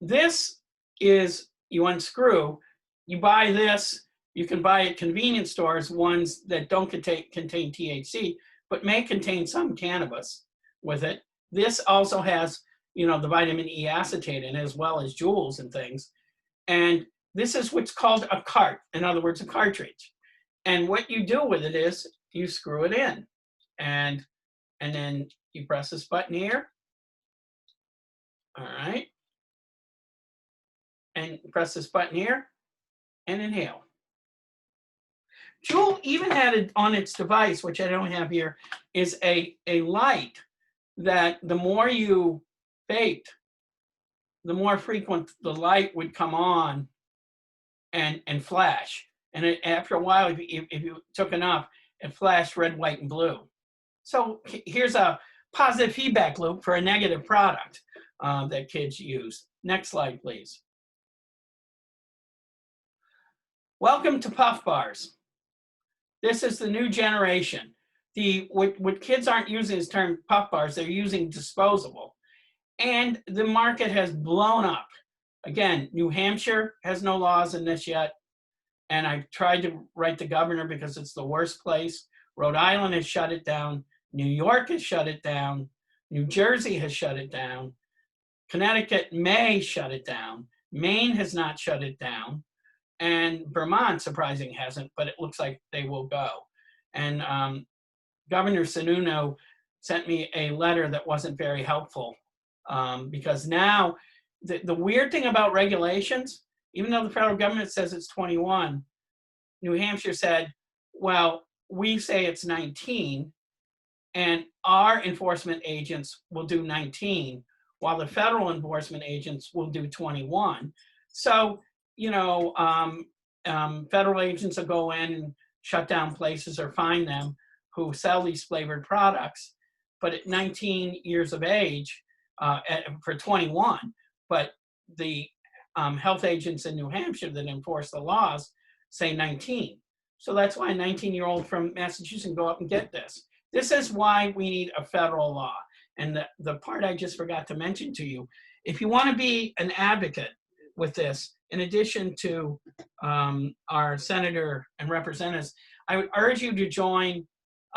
This is, you unscrew, you buy this, you can buy at convenience stores, ones that don't contain THC, but may contain some cannabis with it. This also has, you know, the vitamin E acetate in it, as well as JUULs and things. And this is what's called a cart, in other words, a cartridge. And what you do with it is you screw it in, and then you press this button here. All right. And press this button here and inhale. JUUL even had it on its device, which I don't have here, is a light that the more you vaped, the more frequent the light would come on and flash. And after a while, if you took enough, it flashed red, white, and blue. So here's a positive feedback loop for a negative product that kids use. Next slide, please. Welcome to puff bars. This is the new generation. What kids aren't using is term puff bars, they're using disposable. And the market has blown up. Again, New Hampshire has no laws in this yet. And I've tried to write the governor because it's the worst place. Rhode Island has shut it down. New York has shut it down. New Jersey has shut it down. Connecticut may shut it down. Maine has not shut it down. And Vermont, surprising, hasn't, but it looks like they will go. And Governor Sununu sent me a letter that wasn't very helpful because now the weird thing about regulations, even though the federal government says it's 21, New Hampshire said, well, we say it's 19, and our enforcement agents will do 19, while the federal enforcement agents will do 21. So, you know, federal agents will go in and shut down places or fine them who sell these flavored products, but at 19 years of age, for 21, but the health agents in New Hampshire that enforce the laws say 19. So that's why a 19-year-old from Massachusetts can go up and get this. This is why we need a federal law. And the part I just forgot to mention to you, if you want to be an advocate with this, in addition to our senator and representatives, I would urge you to join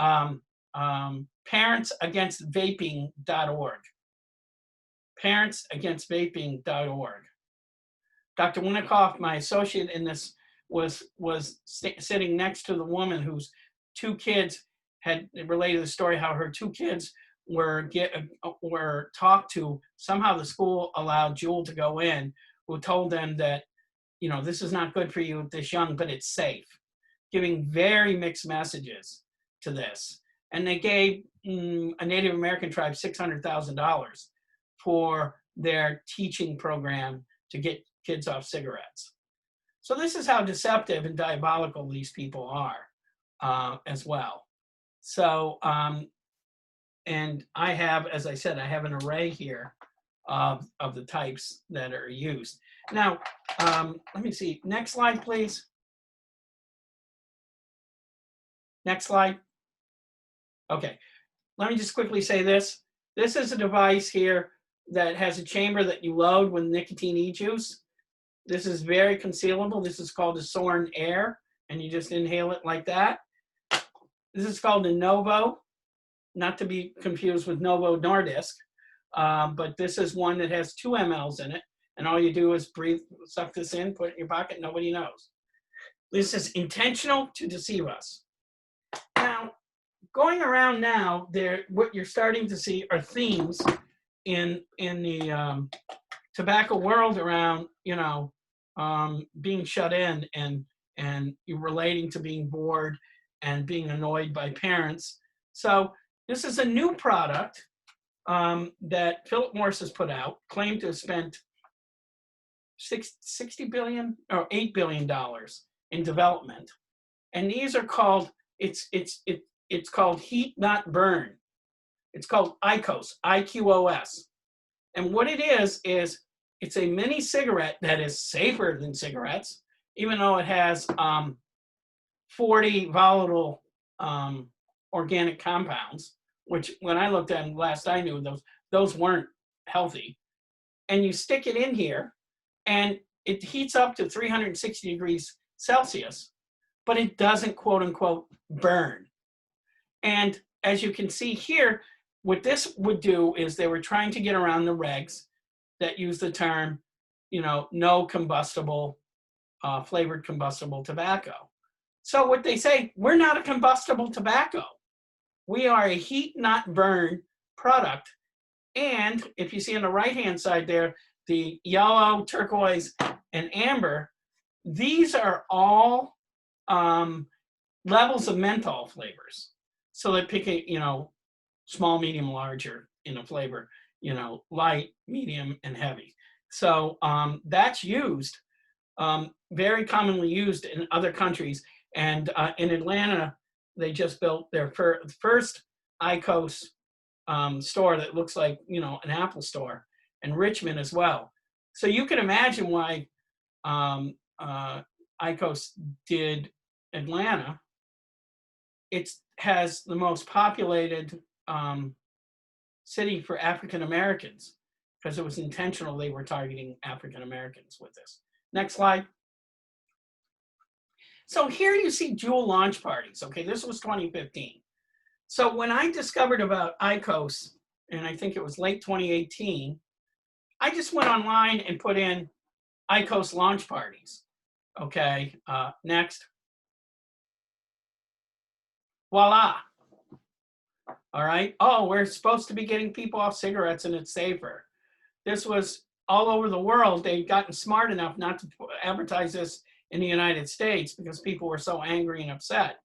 parentsagainst.vaping.org. Parentsagainst.vaping.org. Dr. Winikoff, my associate in this, was sitting next to the woman whose two kids had related the story how her two kids were talked to. Somehow the school allowed JUUL to go in, who told them that, you know, this is not good for you at this young, but it's safe, giving very mixed messages to this. And they gave a Native American tribe $600,000 for their teaching program to get kids off cigarettes. So this is how deceptive and diabolical these people are as well. So, and I have, as I said, I have an array here of the types that are used. Now, let me see, next slide, please. Next slide. Okay, let me just quickly say this. This is a device here that has a chamber that you load with nicotine e-juice. This is very concealable. This is called a Sorn Air, and you just inhale it like that. This is called a Novo, not to be confused with Novo Nordisk, but this is one that has 2 mLs in it, and all you do is breathe, suck this in, put it in your pocket, nobody knows. This is intentional to deceive us. Now, going around now, what you're starting to see are themes in the tobacco world around, you know, being shut in and you're relating to being bored and being annoyed by parents. So this is a new product that Philip Morris has put out, claimed to have spent $60 billion or $8 billion in development. And these are called, it's called Heat Not Burn. It's called IQOS, IQOS. And what it is it's a mini cigarette that is safer than cigarettes, even though it has 40 volatile organic compounds, which when I looked at them last I knew, those weren't healthy. And you stick it in here and it heats up to 360 degrees Celsius, but it doesn't quote unquote burn. And as you can see here, what this would do is they were trying to get around the regs that use the term, no combustible, flavored combustible tobacco. So what they say, we're not a combustible tobacco. We are a heat not burn product. And if you see on the right-hand side there, the yellow, turquoise, and amber, these are all levels of menthol flavors. So they're picking, small, medium, larger in a flavor, light, medium, and heavy. So that's used, very commonly used in other countries. And in Atlanta, they just built their first IQOS store that looks like, an Apple store, and Richmond as well. So you can imagine why IQOS did Atlanta. It has the most populated city for African Americans, because it was intentional they were targeting African Americans with this. Next slide. So here you see JUUL launch parties. Okay, this was 2015. So when I discovered about IQOS, and I think it was late 2018, I just went online and put in IQOS launch parties. Okay, next. Voila. All right. Oh, we're supposed to be getting people off cigarettes and it's safer. This was all over the world. They'd gotten smart enough not to advertise this in the United States because people were so angry and upset.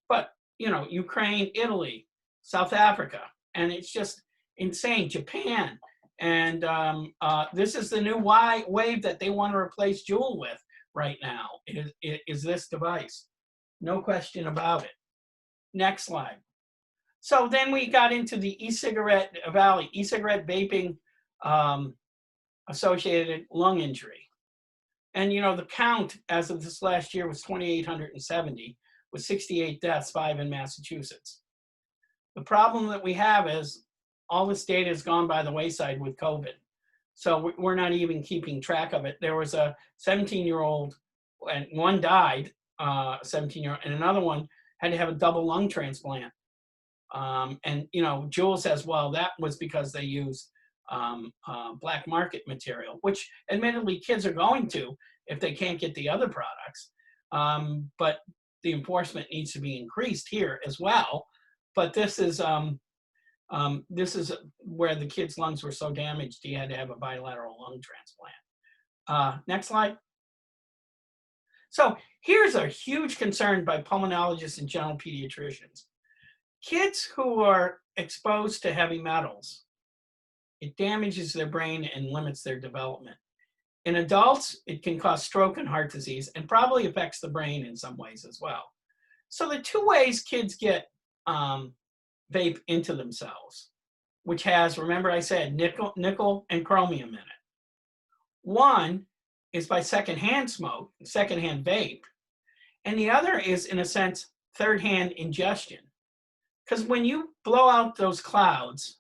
But, Ukraine, Italy, South Africa, and it's just insane. Japan. And this is the new wave that they want to replace JUUL with right now, is this device. No question about it. Next slide. So then we got into the e-cigarette valley, e-cigarette vaping associated lung injury. And the count as of this last year was 2,870, with 68 deaths, 5 in Massachusetts. The problem that we have is all this data has gone by the wayside with COVID. So we're not even keeping track of it. There was a 17-year-old, and one died, 17-year-old, and another one had to have a double lung transplant. And JUUL says, well, that was because they used black market material, which admittedly kids are going to if they can't get the other products. But the enforcement needs to be increased here as well. But this is where the kid's lungs were so damaged he had to have a bilateral lung transplant. Next slide. So here's a huge concern by pulmonologists and general pediatricians. Kids who are exposed to heavy metals, it damages their brain and limits their development. In adults, it can cause stroke and heart disease, and probably affects the brain in some ways as well. So the two ways kids get vape into themselves, which has, remember I said, nickel and chromium in it. One is by secondhand smoke, secondhand vape, and the other is, in a sense, third-hand ingestion. Because when you blow out those clouds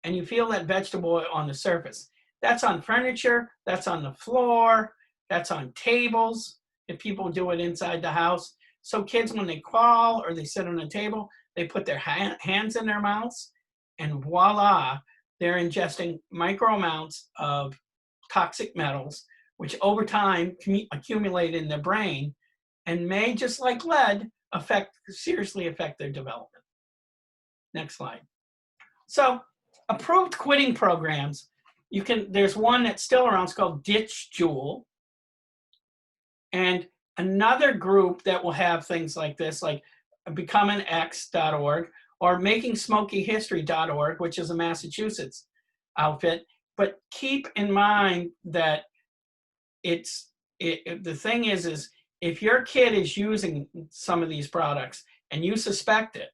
and you feel that vegetable oil on the surface, that's on furniture, that's on the floor, that's on tables, if people do it inside the house. So kids, when they crawl or they sit on a table, they put their hands in their mouths, and voila, they're ingesting micro amounts of toxic metals, which over time accumulate in their brain and may, just like lead, seriously affect their development. Next slide. So approved quitting programs, there's one that's still around, it's called Ditch JUUL. And another group that will have things like this, like becomeanx.org or makingsmokyhistory.org, which is a Massachusetts outfit. But keep in mind that the thing is if your kid is using some of these products and you suspect it,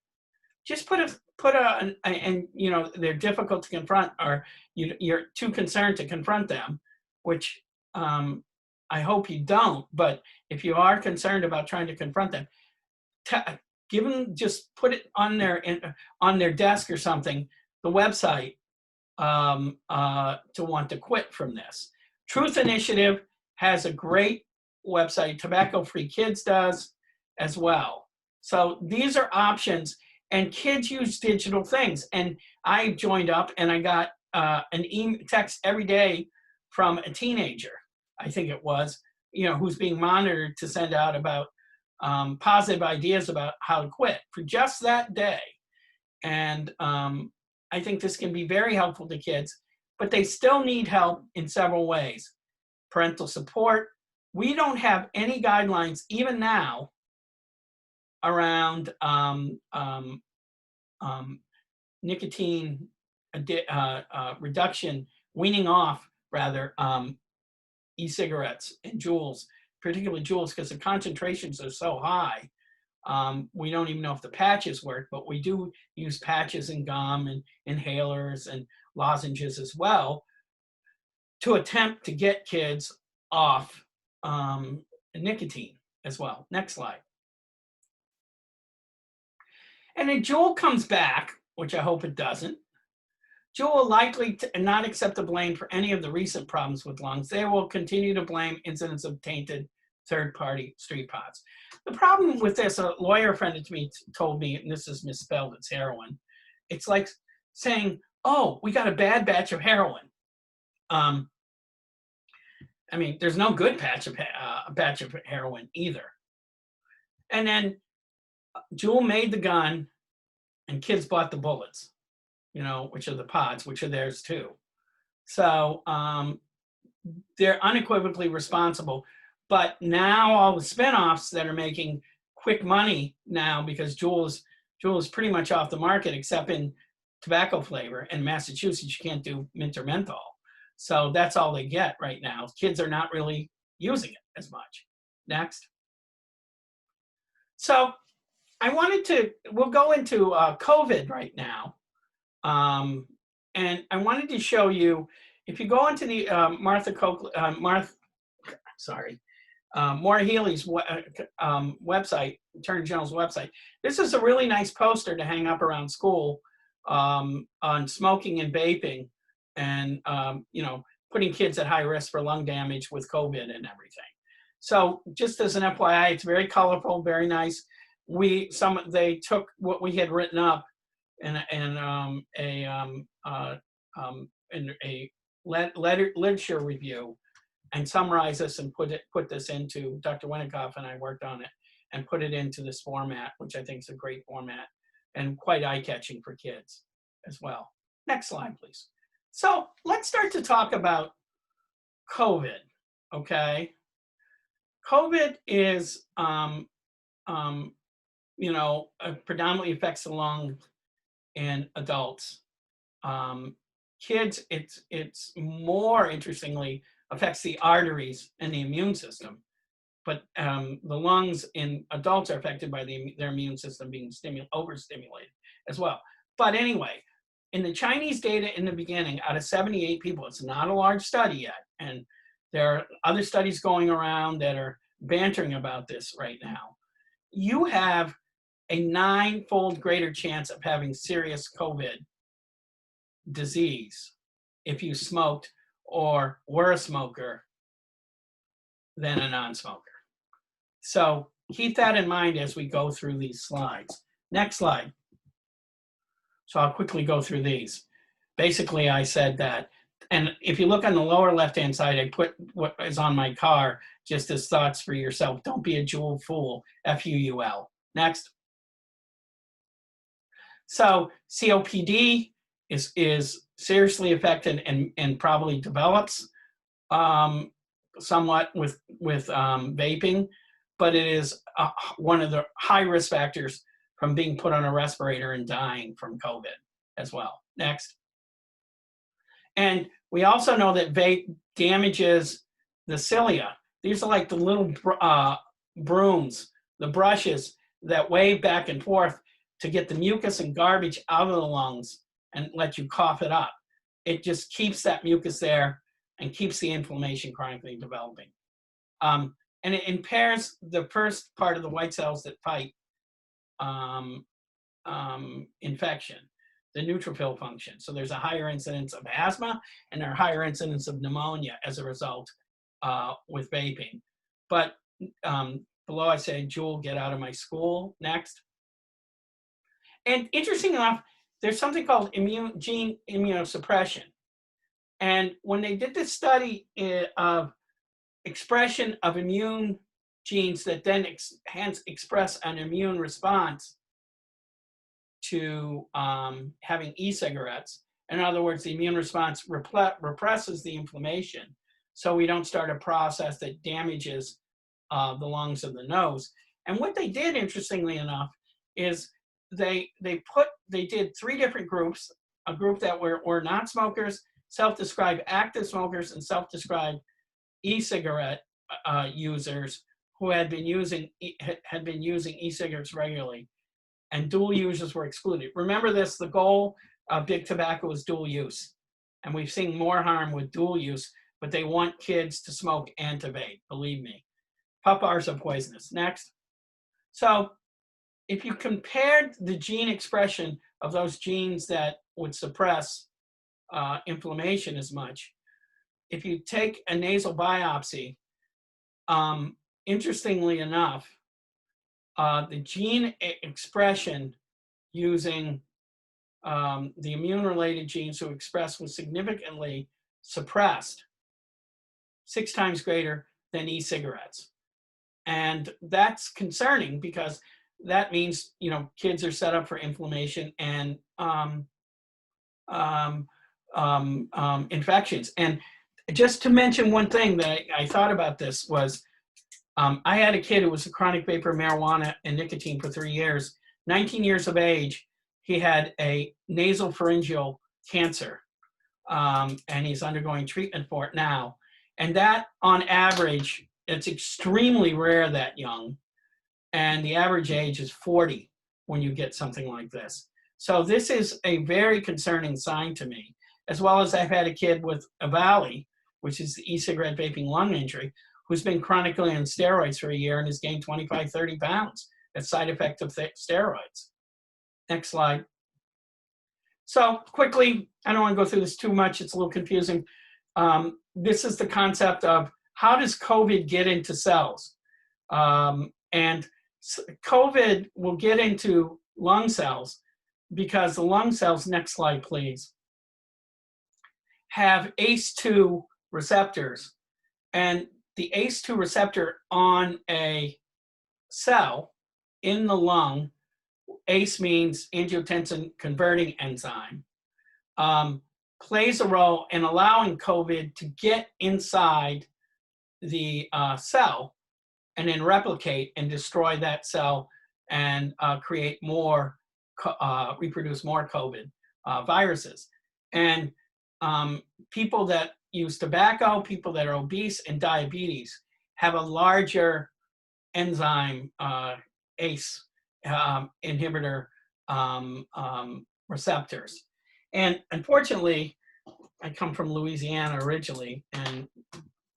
just and they're difficult to confront, or you're too concerned to confront them, which I hope you don't. But if you are concerned about trying to confront them, just put it on their desk or something, the website to want to quit from this. Truth Initiative has a great website. Tobacco Free Kids does as well. So these are options, and kids use digital things. And I joined up, and I got an text every day from a teenager, I think it was, who's being monitored to send out about positive ideas about how to quit for just that day. And I think this can be very helpful to kids, but they still need help in several ways. Parental support. We don't have any guidelines, even now, around nicotine reduction, weaning off, rather, e-cigarettes and JUULs, particularly JUULs, because the concentrations are so high. We don't even know if the patches work, but we do use patches and gum and inhalers and lozenges as well to attempt to get kids off nicotine as well. Next slide. And then JUUL comes back, which I hope it doesn't. JUUL will likely not accept the blame for any of the recent problems with lungs. They will continue to blame incidents of tainted third-party street pods. The problem with this, a lawyer friend of me told me, and this is misspelled, it's heroin. It's like saying, oh, we got a bad batch of heroin. I mean, there's no good batch of heroin either. And then JUUL made the gun and kids bought the bullets, which are the pods, which are theirs too. So they're unequivocally responsible. But now all the spinoffs that are making quick money now, because JUUL is pretty much off the market except in tobacco flavor. In Massachusetts, you can't do mint or menthol. So that's all they get right now. Kids are not really using it as much. Next. So we'll go into COVID right now. And I wanted to show you, if you go into the Maura Healey's website, Attorney General's website, this is a really nice poster to hang up around school on smoking and vaping and, putting kids at high risk for lung damage with COVID and everything. So just as an FYI, it's very colorful, very nice. They took what we had written up in a literature review and summarize this and put this into, Dr. Winikoff and I worked on it and put it into this format, which I think is a great format and quite eye-catching for kids as well. Next slide, please. So let's start to talk about COVID, okay? COVID is, predominantly affects the lung in adults. Kids, it's more interestingly affects the arteries and the immune system, but the lungs in adults are affected by their immune system being overstimulated as well. But anyway, in the Chinese data in the beginning, out of 78 people, it's not a large study yet, and there are other studies going around that are bantering about this right now. You have a 9-fold greater chance of having serious COVID disease if you smoked or were a smoker than a non-smoker. So keep that in mind as we go through these slides. Next slide. So I'll quickly go through these. Basically, I said that, and if you look on the lower left-hand side, I put what is on my car just as thoughts for yourself. Don't be a JUUL fool, F-U-U-L. Next. So COPD is seriously affected and probably develops somewhat with vaping, but it is one of the high risk factors from being put on a respirator and dying from COVID as well. Next. And we also know that vape damages the cilia. These are like the little brooms, the brushes that wave back and forth to get the mucus and garbage out of the lungs and let you cough it up. It just keeps that mucus there and keeps the inflammation chronically developing. And it impairs the first part of the white cells that fight infection. the neutrophil function. So there's a higher incidence of asthma and a higher incidence of pneumonia as a result with vaping. But below I say, JUUL, get out of my school. Next. And interesting enough, there's something called gene immunosuppression. And when they did this study of expression of immune genes that then hence express an immune response to having e-cigarettes, in other words, the immune response represses the inflammation, so we don't start a process that damages the lungs of the nose. And what they did, interestingly enough, is they did 3 different groups: a group that were not smokers, self-described active smokers, and self-described e-cigarette users who had been using e-cigarettes regularly, and dual users were excluded. Remember this: the goal of big tobacco is dual use, and we've seen more harm with dual use. But they want kids to smoke and to vape. Believe me, puff bars are poisonous. Next. So if you compared the gene expression of those genes that would suppress inflammation as much, if you take a nasal biopsy, interestingly enough, the gene expression using the immune-related genes who express was significantly suppressed, 6 times greater than e-cigarettes. And that's concerning because that means, you know, kids are set up for inflammation and infections. And just to mention one thing that I thought about this was, I had a kid who was a chronic vapor of marijuana and nicotine for 3 years. 19 years of age, he had a nasal pharyngeal cancer, and he's undergoing treatment for it now. And that, on average, it's extremely rare that young, and the average age is 40 when you get something like this. So this is a very concerning sign to me, as well as I've had a kid with a Valley, which is the e-cigarette vaping lung injury, who's been chronically on steroids for a year and has gained 25, 30 pounds as side effect of steroids. Next slide. So quickly, I don't want to go through this too much. It's a little confusing. This is the concept of how does COVID get into cells? And COVID will get into lung cells because the lung cells, next slide please, have ACE2 receptors. And the ACE2 receptor on a cell in the lung, ACE means angiotensin converting enzyme, plays a role in allowing COVID to get inside the cell and then replicate and destroy that cell and create more, reproduce more COVID viruses. And people that use tobacco, people that are obese, and diabetes have a larger enzyme ACE inhibitor receptors. And unfortunately, I come from Louisiana originally, and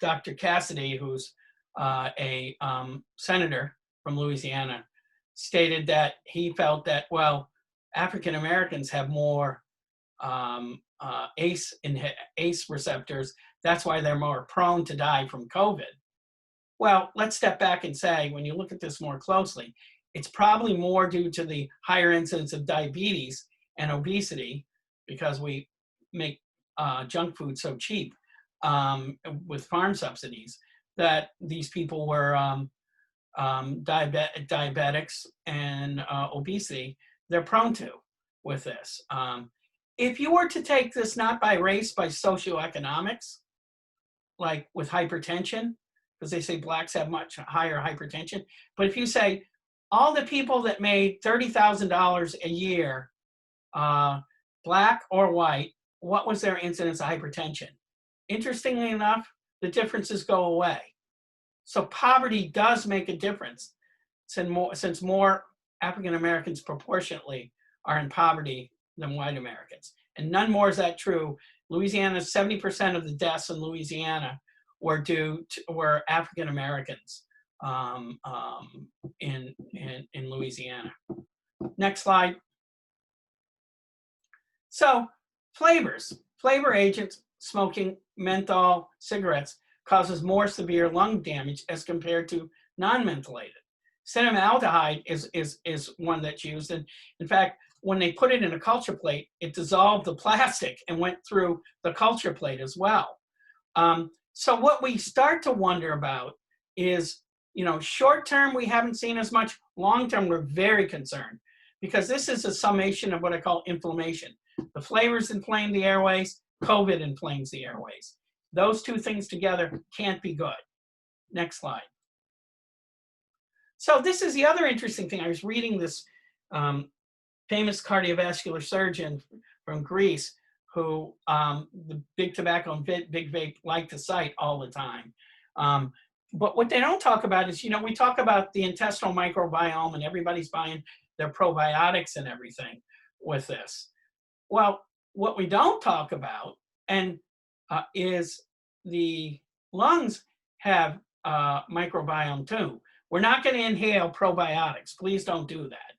Dr. Cassidy, who's a senator from Louisiana, stated that he felt that, well, African Americans have more ACE receptors. That's why they're more prone to die from COVID. Well, let's step back and say, when you look at this more closely, it's probably more due to the higher incidence of diabetes and obesity because we make junk food so cheap with farm subsidies that these people were diabetics and obesity. They're prone to with this. If you were to take this not by race, by socioeconomics, like with hypertension, because they say blacks have much higher hypertension, but if you say all the people that made $30,000 a year, black or white, what was their incidence of hypertension? Interestingly enough, the differences go away. So poverty does make a difference since more African Americans proportionately are in poverty than white Americans. And none more is that true. Louisiana, 70% of the deaths in Louisiana were African Americans in Louisiana. Next slide. So flavor agents, smoking, menthol, cigarettes causes more severe lung damage as compared to non-mentholated. Cinnamaldehyde is one that's used. And in fact, when they put it in a culture plate, it dissolved the plastic and went through the culture plate as well. So what we start to wonder about is, short term, we haven't seen as much. Long term, we're very concerned because this is a summation of what I call inflammation. The flavors inflame the airways, COVID inflames the airways. Those two things together can't be good. Next slide. So this is the other interesting thing. I was reading this famous cardiovascular surgeon from Greece who the big tobacco and big vape like to cite all the time. But what they don't talk about is, we talk about the intestinal microbiome and everybody's buying their probiotics and everything with this. Well, what we don't talk about is the lungs have microbiome too. We're not going to inhale probiotics. Please don't do that.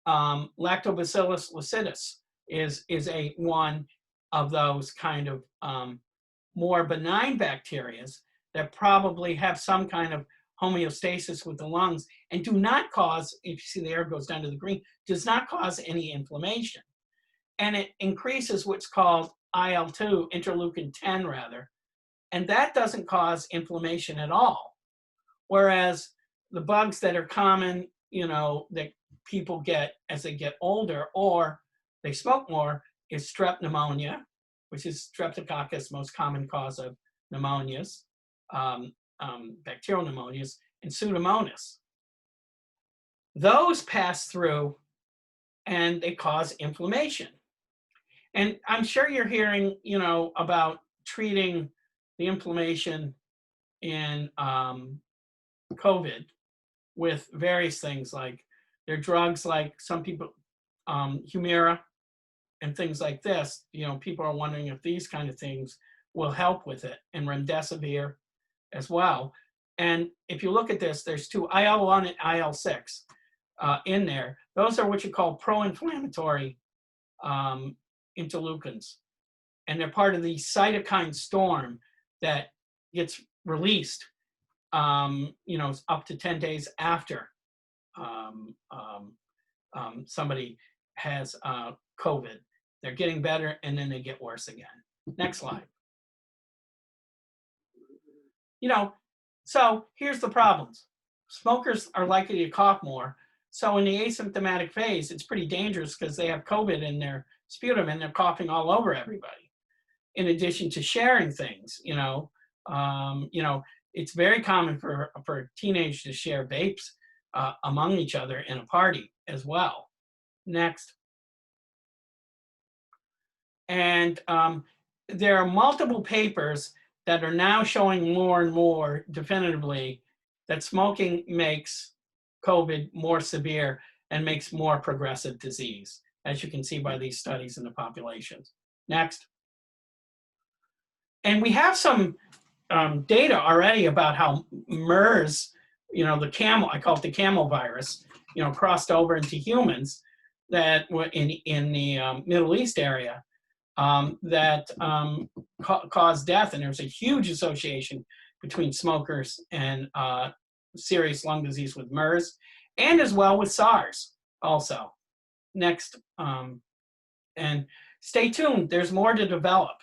Lactobacillus lucidus is one of those kind of more benign bacteria that probably have some kind of homeostasis with the lungs and do not cause, if you see the air goes down to the green, does not cause any inflammation. And it increases what's called IL-2, interleukin 10 rather, and that doesn't cause inflammation at all. Whereas the bugs that are common, that people get as they get older or they smoke more is strep pneumonia, which is streptococcus, most common cause of pneumonias, bacterial pneumonias, and Pseudomonas. Those pass through and they cause inflammation. And I'm sure you're hearing, about treating the inflammation in COVID with various things like there are drugs like some people, Humira and things like this. People are wondering if these kind of things will help with it, and remdesivir as well. And if you look at this, there's two IL-1 and IL-6 in there. Those are what you call pro-inflammatory interleukins, and they're part of the cytokine storm that gets released up to 10 days after somebody has COVID. They're getting better and then they get worse again. Next slide. So here's the problems. Smokers are likely to cough more. So in the asymptomatic phase, it's pretty dangerous because they have COVID in their sputum and they're coughing all over everybody. In addition to sharing things, it's very common for teenagers to share vapes among each other in a party as well. Next. And there are multiple papers that are now showing more and more definitively that smoking makes COVID more severe and makes more progressive disease, as you can see by these studies in the populations. Next. And we have some data already about how MERS, the camel, I call it the camel virus, crossed over into humans that were in the Middle East area that caused death. And there's a huge association between smokers and serious lung disease with MERS, and as well with SARS also. Next. And stay tuned. There's more to develop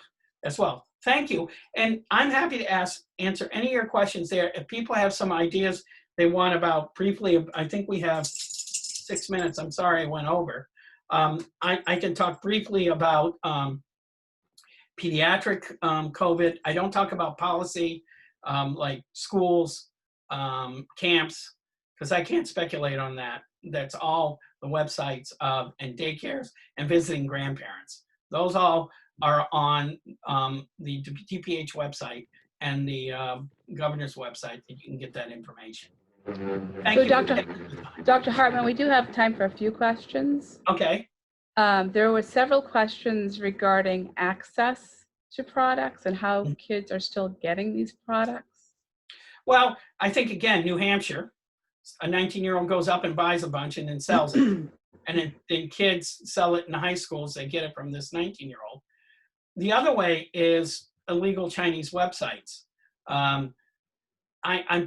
as well. Thank you. And I'm happy to answer any of your questions there. If people have some ideas they want about briefly, I think we have 6 minutes. I'm sorry I went over. I can talk briefly about pediatric COVID. I don't talk about policy like schools, camps, because I can't speculate on that. That's all the websites and daycares and visiting grandparents. Those all are on the DPH website and the governor's website that you can get that information. Thank you. Dr. Hartman, we do have time for a few questions. Okay. There were several questions regarding access to products and how kids are still getting these products. Well, I think, again, New Hampshire, a 19-year-old goes up and buys a bunch and then sells it. And then kids sell it in high schools. They get it from this 19-year-old. The other way is illegal Chinese websites. I'm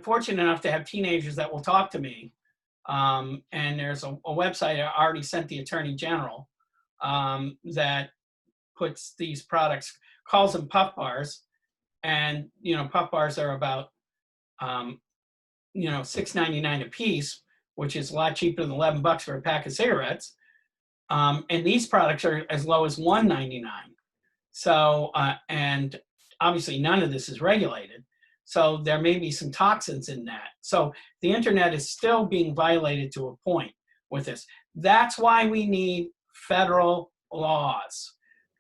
fortunate enough to have teenagers that will talk to me. And there's a website I already sent the Attorney General that puts these products, calls them puff bars. And, puff bars are about, $6.99 a piece, which is a lot cheaper than $11 for a pack of cigarettes. And these products are as low as $1.99. So, and obviously none of this is regulated. So there may be some toxins in that. So the internet is still being violated to a point with this. That's why we need federal laws.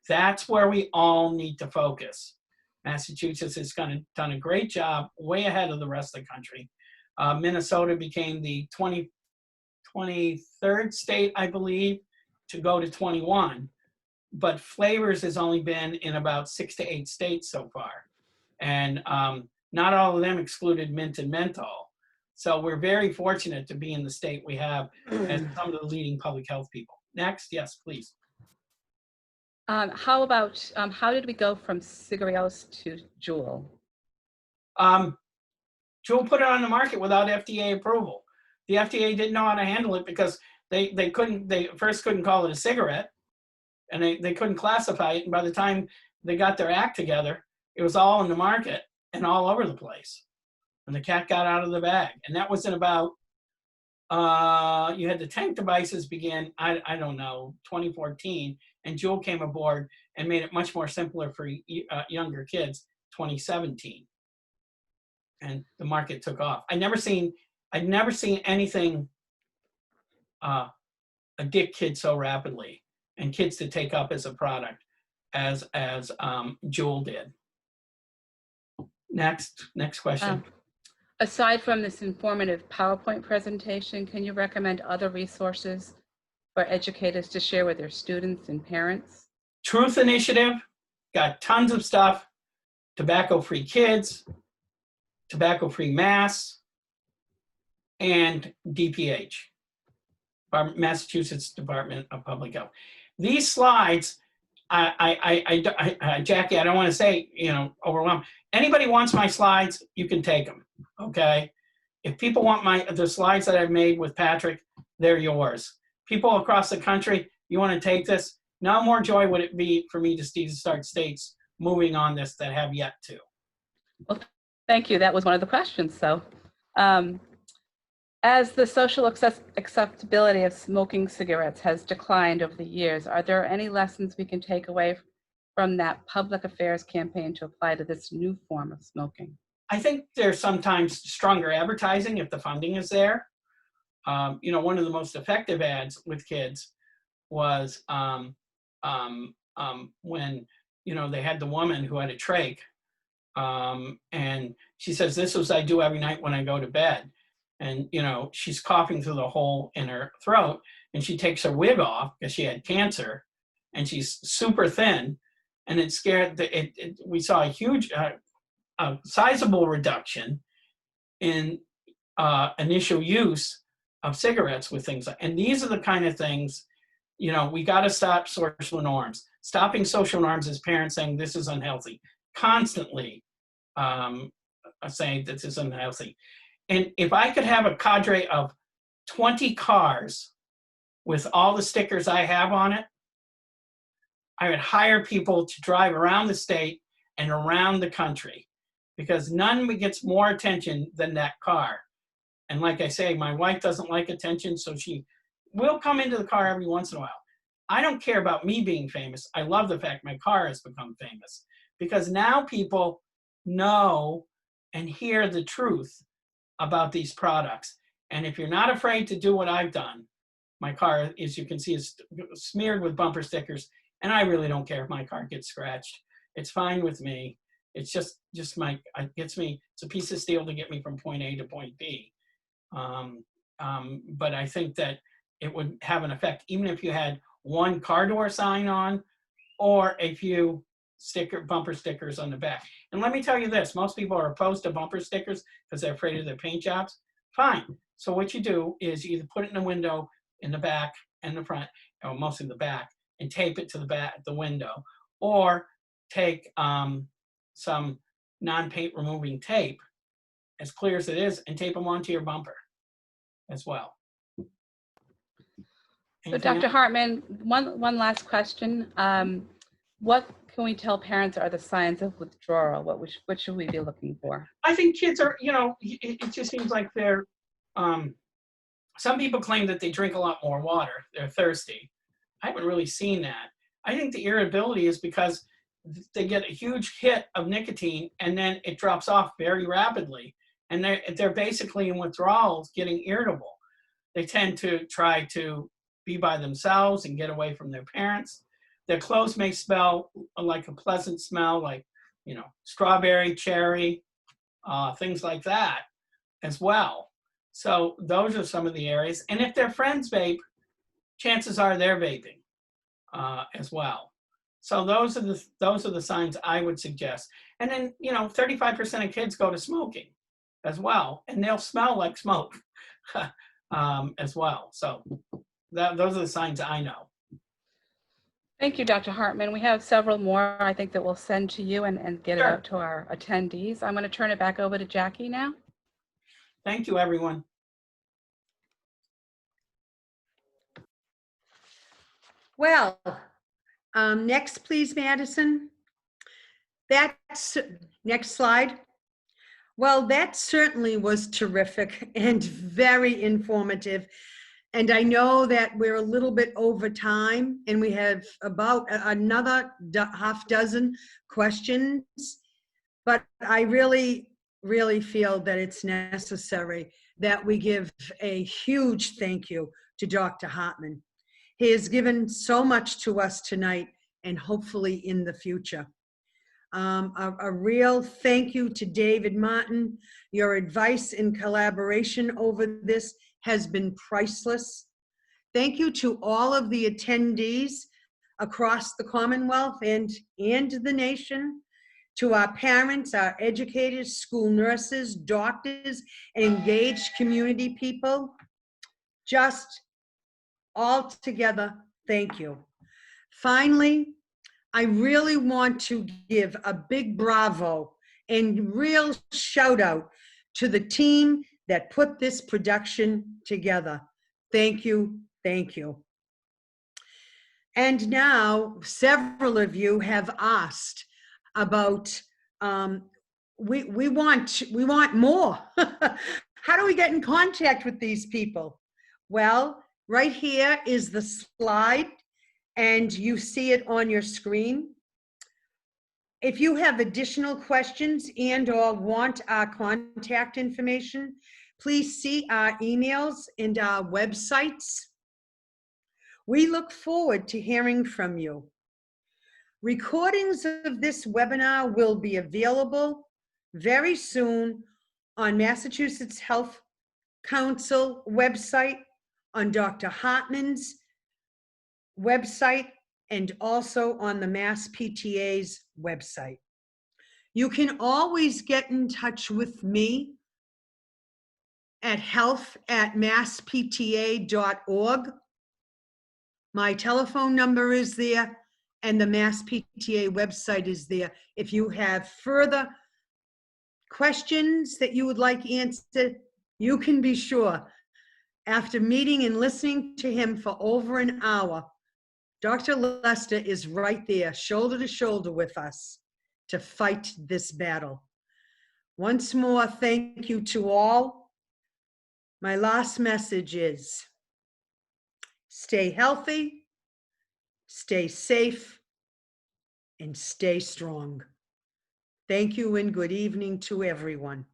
That's where we all need to focus. Massachusetts has done a great job, way ahead of the rest of the country. Minnesota became the 23rd state, I believe, to go to 21. But flavors has only been in about 6 to 8 states so far. And not all of them excluded mint and menthol. So we're very fortunate to be in the state we have as some of the leading public health people. Next, yes, please. How about, how did we go from cigarillos to JUUL? JUUL put it on the market without FDA approval. The FDA didn't know how to handle it because they first couldn't call it a cigarette, and they couldn't classify it. And by the time they got their act together, it was all in the market and all over the place. And the cat got out of the bag. And that was in about, you had the tank devices begin, I don't know, 2014. And JUUL came aboard and made it much more simpler for younger kids, 2017. And the market took off. I'd never seen anything addict kids so rapidly and kids to take up as a product as JUUL did. Next question. Aside from this informative PowerPoint presentation, can you recommend other resources for educators to share with their students and parents? Truth Initiative, got tons of stuff. Tobacco-Free Kids, Tobacco-Free Mass, and DPH, Massachusetts Department of Public Health. These slides, Jackie, I don't want to say, overwhelmed. Anybody wants my slides, you can take them, okay? If people want the slides that I've made with Patrick, they're yours. People across the country, you want to take this? No more joy would it be for me to start states moving on this that have yet to. Well, thank you. That was one of the questions. So, as the social acceptability of smoking cigarettes has declined over the years, are there any lessons we can take away from that public affairs campaign to apply to this new form of smoking? I think there's sometimes stronger advertising if the funding is there. One of the most effective ads with kids was when, they had the woman who had a trach, and she says, "This is what I do every night when I go to bed." And, she's coughing through the hole in her throat, and she takes her wig off because she had cancer, and she's super thin, and it scared, we saw a huge, a sizable reduction in initial use of cigarettes with things like, and these are the kind of things, we got to stop social norms. Stopping social norms is parents saying this is unhealthy, constantly saying this is unhealthy. And if I could have a cadre of 20 cars with all the stickers I have on it, I would hire people to drive around the state and around the country, because none gets more attention than that car. And like I say, my wife doesn't like attention, so she will come into the car every once in a while. I don't care about me being famous. I love the fact my car has become famous, because now people know and hear the truth about these products. And if you're not afraid to do what I've done, my car, as you can see, is smeared with bumper stickers, and I really don't care if my car gets scratched. It's fine with me. It's just it gets me, it's a piece of steel to get me from point A to point B. But I think that it would have an effect, even if you had one car door sign on or a few bumper stickers on the back. And let me tell you this, most people are opposed to bumper stickers because they're afraid of their paint jobs. Fine. So what you do is you either put it in the window in the back and the front, or mostly the back, and tape it to the window, or take some non-paint removing tape, as clear as it is, and tape them onto your bumper as well. So Anything Dr. else? Hartman, one last question. What can we tell parents are the signs of withdrawal? What should we be looking for? I think kids are, it just seems like they're, some people claim that they drink a lot more water. They're thirsty. I haven't really seen that. I think the irritability is because they get a huge hit of nicotine and then it drops off very rapidly. And they're basically in withdrawals, getting irritable. They tend to try to be by themselves and get away from their parents. Their clothes may smell like a pleasant smell, like, strawberry, cherry, things like that as well. So those are some of the areas. And if their friends vape, chances are they're vaping as well. So those are the signs I would suggest. And then 35% of kids go to smoking as well, and they'll smell like smoke as well. So those are the signs I know. Thank you, Dr. Hartman. We have several more, I think, that we'll send to you and get it Sure. out to our attendees. I'm going to turn it back over to Jackie now. Thank you, everyone. Well, next, please, Madison. That's next slide. Well, that certainly was terrific and very informative. And I know that we're a little bit over time and we have about another half dozen questions, but I really, really feel that it's necessary that we give a huge thank you to Dr. Hartman. He has given so much to us tonight and hopefully in the future. A real thank you to David Martin. Your advice and collaboration over this has been priceless. Thank you to all of the attendees across the Commonwealth and the nation, to our parents, our educators, school nurses, doctors, and engaged community people. Just all together, thank you. Finally, I really want to give a big bravo and real shout out to the team that put this production together. Thank you, thank you. And now several of you have asked about, we want more. How do we get in contact with these people? Well, right here is the slide, and you see it on your screen. If you have additional questions and/or want our contact information, please see our emails and our websites. We look forward to hearing from you. Recordings of this webinar will be available very soon on Massachusetts Health Council website, on Dr. Hartman's website, and also on the Mass PTA's website. You can always get in touch with me at health@masspta.org. My telephone number is there, and the Mass PTA website is there. If you have further questions that you would like answered, you can be sure. After meeting and listening to him for over an hour, Dr. Lester is right there, shoulder to shoulder with us to fight this battle. Once more, thank you to all. My last message is stay healthy, stay safe, and stay strong. Thank you and good evening to everyone.